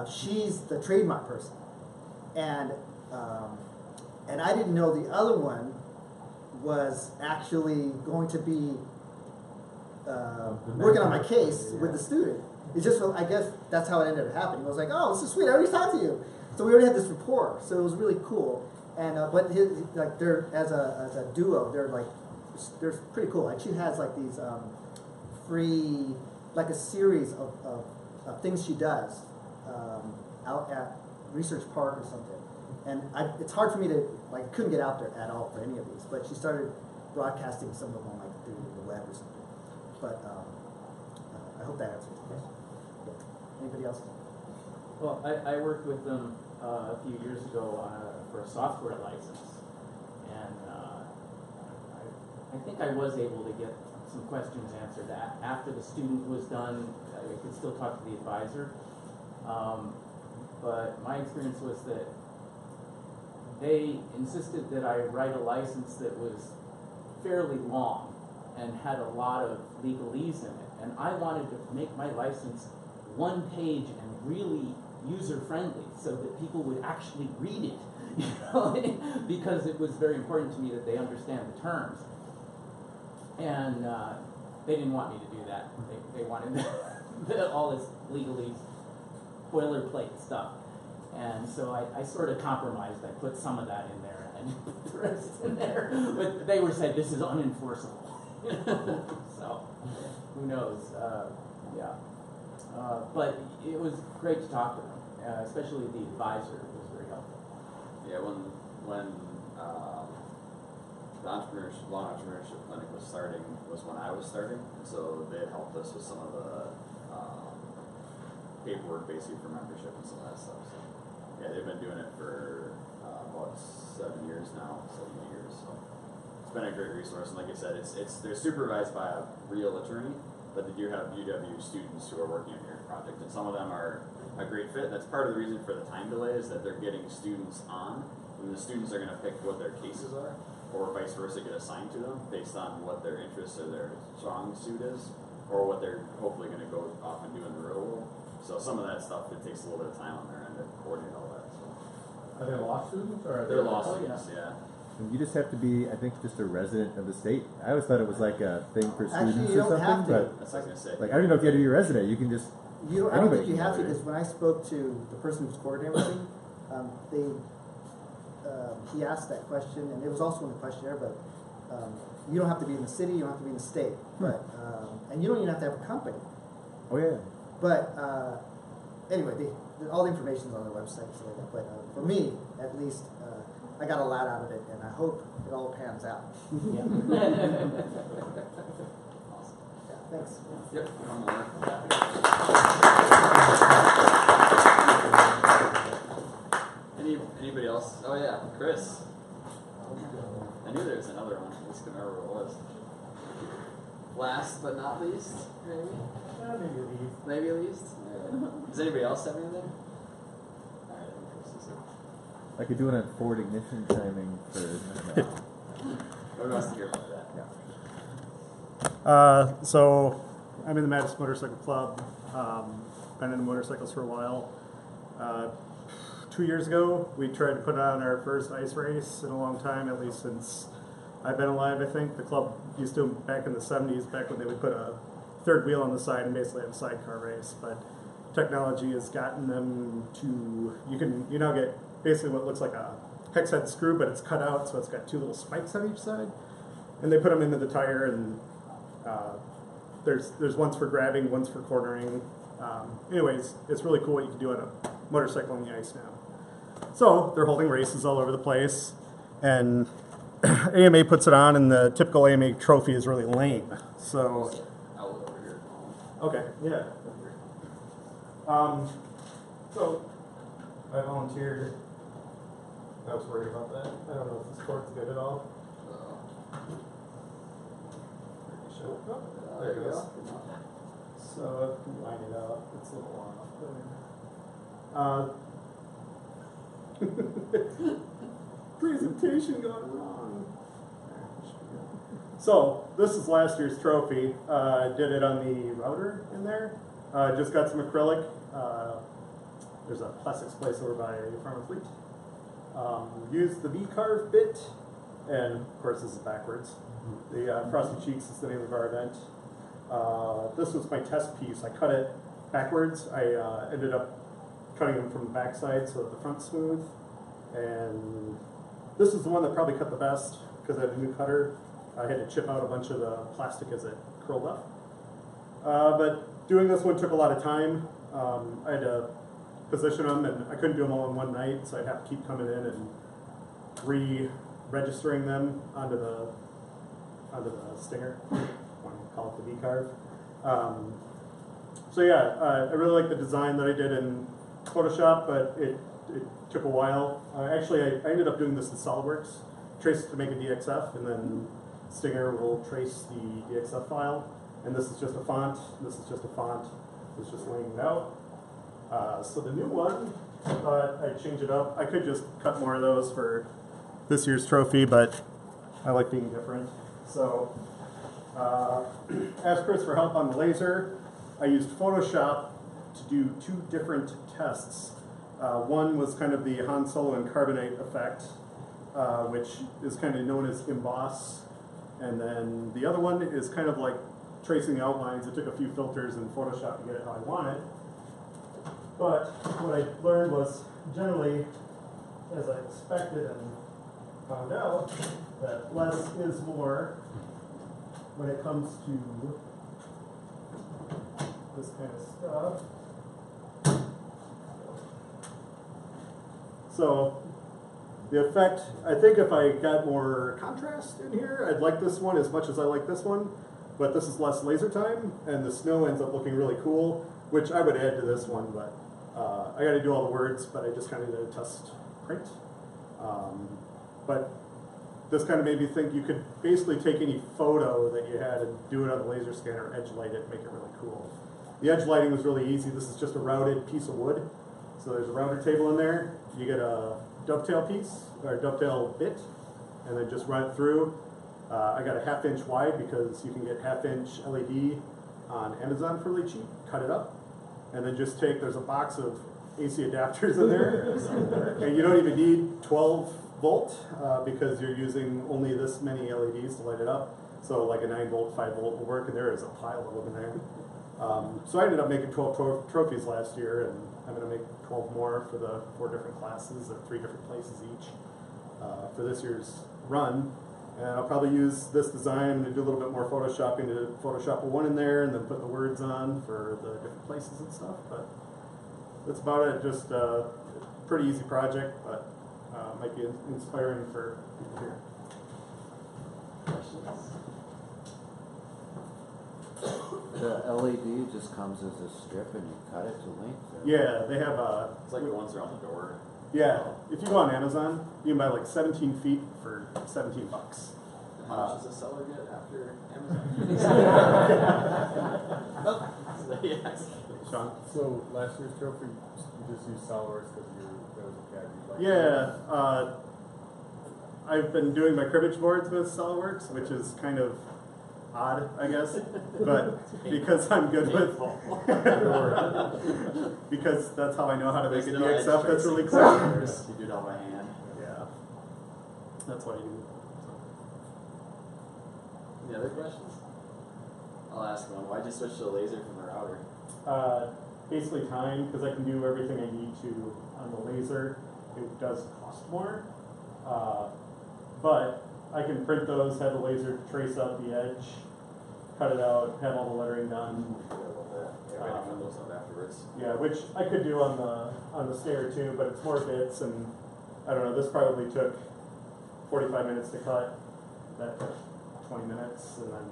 She's the trademark person, and I didn't know the other one was actually going to be working on my case with the student. It's just, I guess that's how it ended up happening. I was like, oh, this is sweet. I already talked to you. So we already had this rapport. So it was really cool. And but like they're as a duo, they're pretty cool. Like she has like these free, like a series of things she does out at Research Park or something. And it's hard for me to, like, couldn't get out there at all for any of these. But she started broadcasting some of them on, like, through the web or something. But I hope that answers the question. Yeah. Anybody else? Well, I worked with them a few years ago for a software license. And I think I was able to get some questions answered after the student was done. I could still talk to the advisor. But my experience was that they insisted that I write a license that was fairly long and had a lot of legalese in it. And I wanted to make my license one page and really user-friendly so that people would actually read it, you know, because it was very important to me that they understand the terms. And they didn't want me to do that. They wanted all this legalese, boilerplate stuff. And so I sort of compromised. I put some of that in there and put the rest in there. But they were saying this is unenforceable. So who knows? Yeah. But it was great to talk to them, especially the advisor was very helpful. Yeah, when the law entrepreneurship clinic was starting was when I was starting, and so they had helped us with some of the paperwork basically for membership and some of that stuff. So yeah, they've been doing it for about 7 years now, 7 years. So it's been a great resource, and like I said, they're supervised by a real attorney, but they do have UW students who are working on your project, and some of them are a great fit. That's part of the reason for the time delay is that they're getting students on, and the students are going to pick what their cases are, or vice versa, get assigned to them based on what their interests or their strong suit is, or what they're hopefully going to go off and do in the real world. So some of that stuff, it takes a little bit of time on their end to coordinate all that. So. Are they law students or are they? They're law students, yeah. And you just have to be, I think, just a resident of the state. I always thought it was like a thing for students Actually, you or don't something, have to. but That's what I was gonna say. like I don't know if you have to be a resident. You can just. I don't think you can have to, do it. because when I spoke to the person who's coordinating everything, he asked that question, and it was also in the questionnaire, but you don't have to be in the city, you don't have to be in the state, but and you don't even have to have a company. Oh yeah. But anyway, all the information is on their website, so like that. But for me, at least, I got a lot out of it, and I hope it all pans out. Yeah. Awesome. Yeah, thanks. Yep. One more. Anybody else? Oh yeah, Chris. I knew there was another one. I just couldn't remember what it was. Last but not least, maybe? Maybe leave. Maybe least? Alright. Does anybody else have anything? Alright, I think Chris is it. I could do it on Ford ignition timing for. Nobody wants to hear about that. Yeah. So I'm in the Madison Motorcycle Club. Been into motorcycles for a while. 2 years ago, we tried to put on our first ice race in a long time, at least since I've been alive, I think. The club used to, back in the 70s, back when they would put a third wheel on the side and basically have a sidecar race. But technology has gotten them to, you now get basically what looks like a hex head screw, but it's cut out, so it's got two little spikes on each side. And they put them into the tire, and there's ones for grabbing, ones for cornering. Anyways, it's really cool what you can do on a motorcycle on the ice now. So they're holding races all over the place, and AMA puts it on, and the typical AMA trophy is really lame. So, okay, yeah. So I volunteered. I was worried about that. I don't know if this cord's good at all. Oh, there it goes. So if you line it up, it's a little off there. Presentation gone wrong. So this is last year's trophy. Did it on the router in there. Just got some acrylic. There's a plastics place over by Farmer Fleet. Used the V-carve bit And of course, this is backwards. The Frosty Cheeks is the name of our event. This was my test piece. I cut it backwards. I ended up cutting them from the backside so that the front's smooth. And this is the one that probably cut the best because I had a new cutter. I had to chip out a bunch of the plastic as it curled up. But doing this one took a lot of time. I had to position them, and I couldn't do them all in one night, so I'd have to keep coming in and re-registering them onto the stinger. I want to call it the V-carve. So yeah, I really like the design that I did in Photoshop, but it took a while. Actually, I ended up doing this in SolidWorks. Trace it to make a DXF, and then Stinger will trace the DXF file. And this is just a font. This is just a font. It's just laying it out. So the new one, I thought I'd change it up. I could just cut more of those for this year's trophy, but I like being different. So asked Chris for help on the laser. I used Photoshop to do 2 different tests. One was kind of the Han Solo and carbonate effect, which is kind of known as emboss. And then the other one is kind of like tracing the outlines. I took a few filters in Photoshop to get it how I want it. But what I learned was generally, as I expected and found out, that less is more when it comes to this kind of stuff. So the effect, I think if I got more contrast in here, I'd like this one as much as I like this one, but this is less laser time, and the snow ends up looking really cool, which I would add to this one, but I got to do all the words, but I just kind of did a test print. But this kind of made me think you could basically take any photo that you had and do it on the laser scanner, edge light it, make it really cool. The edge lighting was really easy. This is just a routed piece of wood. So there's a router table in there. You get a dovetail piece, or dovetail bit, and then just run it through. I got a 1/2 inch wide because you can get 1/2 inch LED on Amazon for really cheap. Cut it up, and then just there's a box of AC adapters in there, and you don't even need 12 volt because you're using only this many LEDs to light it up. So like a 9 volt, 5 volt will work, and there is a pile of them in there. So I ended up making 12 trophies last year, and I'm going to make 12 more for the 4 different classes at 3 different places each for this year's run. And I'll probably use this design and do a little bit more photoshopping to Photoshop one in there and then put the words on for the different places and stuff. But that's about it. Just a pretty easy project, but might be inspiring for people here. Questions? The LED just comes as a strip and you cut it to length? Or? Yeah, they have it's like the ones around the door. Yeah, if you go on Amazon, you can buy like 17 feet for $17. How much does a seller get after Amazon? Yes. Sean? So last year's trophy, you just used SolidWorks because that was a CAD you liked? Yeah, I've been doing my cribbage boards with SolidWorks, which is kind of odd, I guess, but because I'm good with because that's how I know how to make a DXF that's really quick. You do it all by hand. Yeah, that's what I do. Any other questions? I'll ask one. Why'd you switch to the laser from the router? Basically time, because I can do everything I need to on the laser. It does cost more, but I can print those, have the laser trace out the edge, cut it out, have all the lettering done. Those up afterwards. Yeah, which I could do on the stair too, but it's more bits, and I don't know. This probably took 45 minutes to cut. That took 20 minutes, and then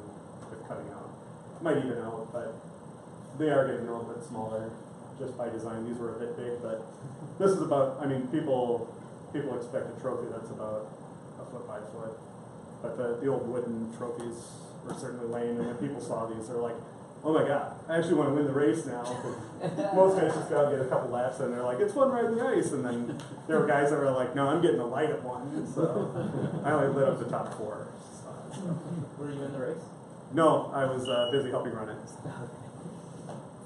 with cutting out, might even out, but they are getting a little bit smaller just by design. These were a bit big, but this is about. I mean, people expect a trophy that's about 1 foot by 1 foot. But the old wooden trophies were certainly lame, and when people saw these, they're like, oh my god, I actually want to win the race now. Most guys just go out and get a couple laps, and they're like, it's fun riding the ice. And then there were guys that were like, no, I'm getting a light at one. So I only lit up the top 4. So. Were you in the race? No, I was busy helping run it.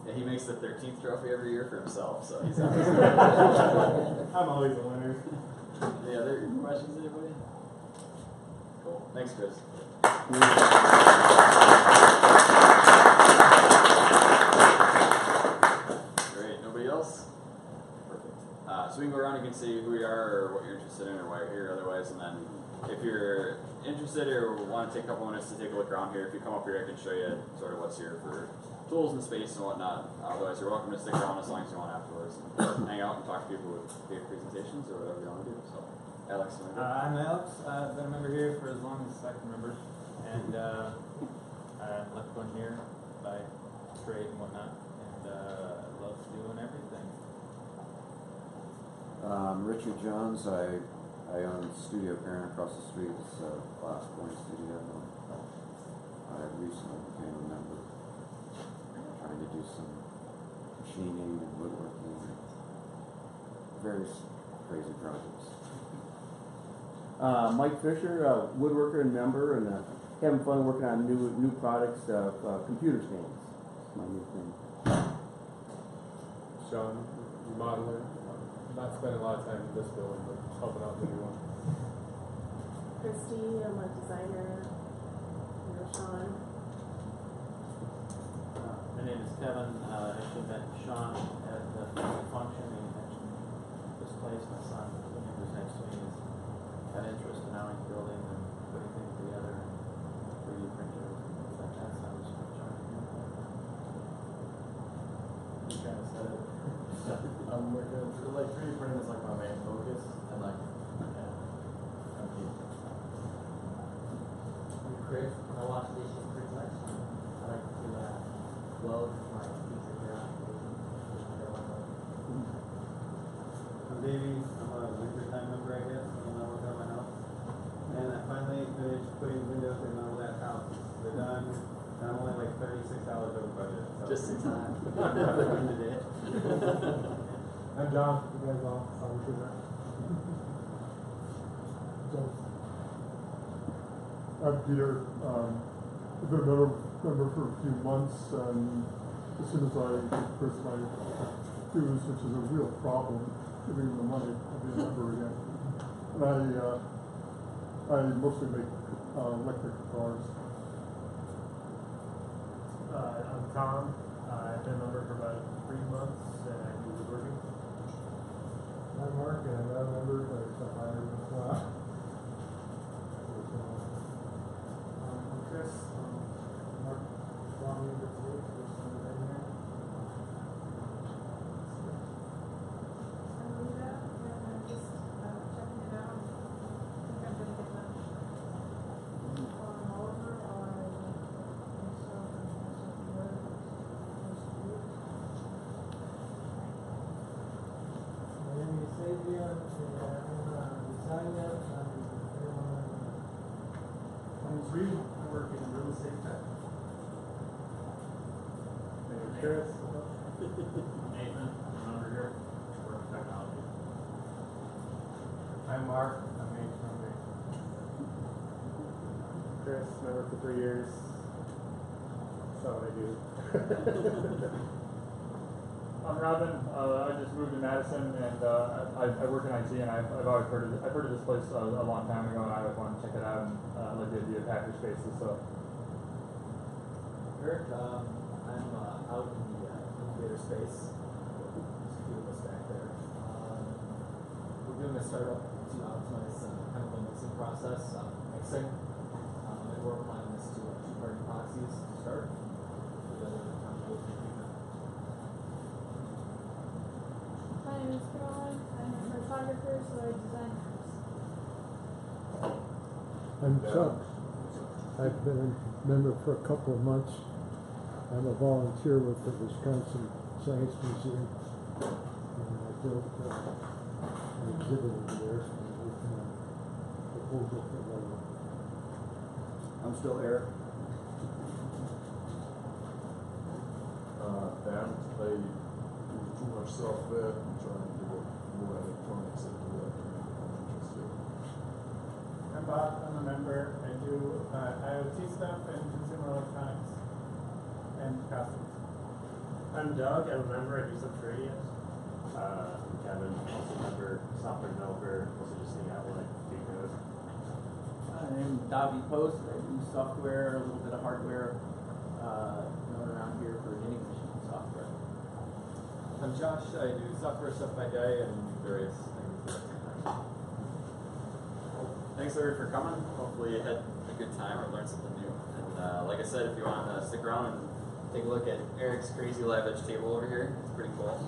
Yeah, he makes the 13th trophy every year for himself, so he's always I'm always a winner. Any other questions, anybody? cool. Thanks, Chris. Great. Nobody else? Perfect. So we can go around. You can say who you are or what you're interested in or why you're here. Otherwise, and then if you're interested or want to take a couple minutes to take a look around here, if you come up here, I can show you sort of what's here for tools and space and whatnot. Otherwise, you're welcome to stick around as long as you want afterwards and hang out and talk to people with big presentations or whatever you want to do. So, Alex, you want to go? I'm Alex. I've been a member here for as long as I can remember, and I'm an electrical engineer by trade and whatnot, and I love doing everything. Richard Jones. I own a studio parent across the street. It's a Glass Point Studio. I recently became a member, trying to do some machining and woodworking, and various crazy projects. Mike Fisher, woodworker and member, and having fun working on new products, computer stands. That's my new thing. Sean, remodeler. Not spending a lot of time in this building, but helping out the new one. Christy, I'm a designer. Sean. My name is Kevin. I actually met Sean at the function. He mentioned this place. My son, who was next to me, has got interest in how he's building and putting things together, 3D printers and things like that. So I was joining him. You kind of said it. Like 3D printing is like my main focus, and like, I'm Chris. I wash dishes pretty much. I like to weld my pizza here. I'm Davey. I'm a wintertime member, I guess, when I work at my house. And I finally finished putting windows in all that house. They're done. And I'm only like $36 over budget. So. Just in time. I'm John. You guys all saw me that. I'm Peter. I've been a member for a few months, and as soon as I express my dues, which is a real problem, giving them the money, I'll be a member again. And I mostly make electric guitars. I'm Tom. I've been a member for about 3 months, and I do woodworking. I'm Mark, and I'm not a member, but I'm hired as well. I'm Chris. Mark brought me to the week. I'm Lita, and I'm just checking it out. I think I'm gonna get them all over, or myself and myself. My name is Adrian, and I'm a designer. My name is Reed. I work in real estate tech. My name is Chris. Nathan, I'm over here. Work in technology. I'm Mark. I'm member. Chris, member for 3 years. That's not what I do. I'm Robin. I just moved to Madison, and I work in IT, and I've always heard of this place a long time ago, and I always wanted to check it out, and I like the idea of hacker spaces. So, Eric, I'm out in the incubator space. There's a few of us back there. We're doing a startup to optimize chemical mixing process, mixing. And we're applying this to two-part epoxies to start. My name is Caroline. I'm a photographer, so I design homes. I'm Chuck. I've been a member for a couple of months. I'm a volunteer with the Wisconsin Science Museum. And I built an exhibit over there, so I'm working on a proposal for that. I'm still Eric. Ben, they do too much software and trying to get more electronics into that. I'm Bob. I'm a member. I do IoT stuff and consumer electronics and costumes. I'm Doug. I'm a member. I do some trading. I'm Kevin, also a member, software developer, also just hang out with like big code. My name is Davi Post. I do software, a little bit of hardware, known around here for knitting machine software. I'm Josh. I do software stuff by day and various things. Thanks everybody for coming. Hopefully you had a good time or learned something new. And like I said, if you want to stick around and take a look at Eric's crazy live edge table over here, it's pretty cool.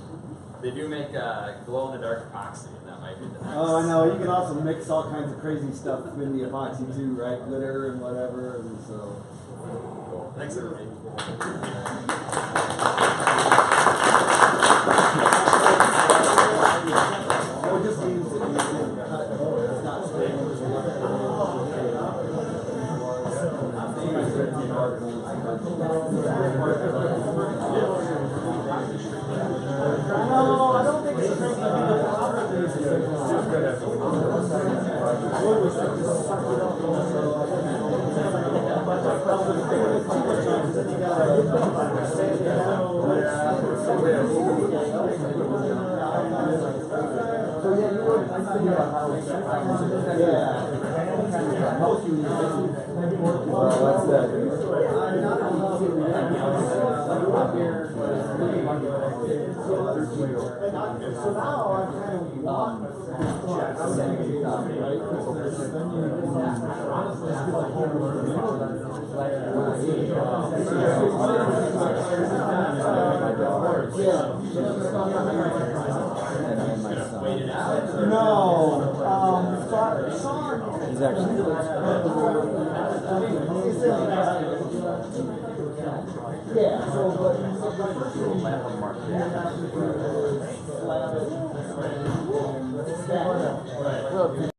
They do make glow in the dark epoxy, and that might be the next. Oh, I know. You can also mix all kinds of crazy stuff in the epoxy too, right? Glitter and whatever, and so. Cool. Thanks everybody. Oh, it just means that you can cut it. It's not stable. No, I don't think it's strength. I think the problem is so now I kind of want He's actually. Yeah, so but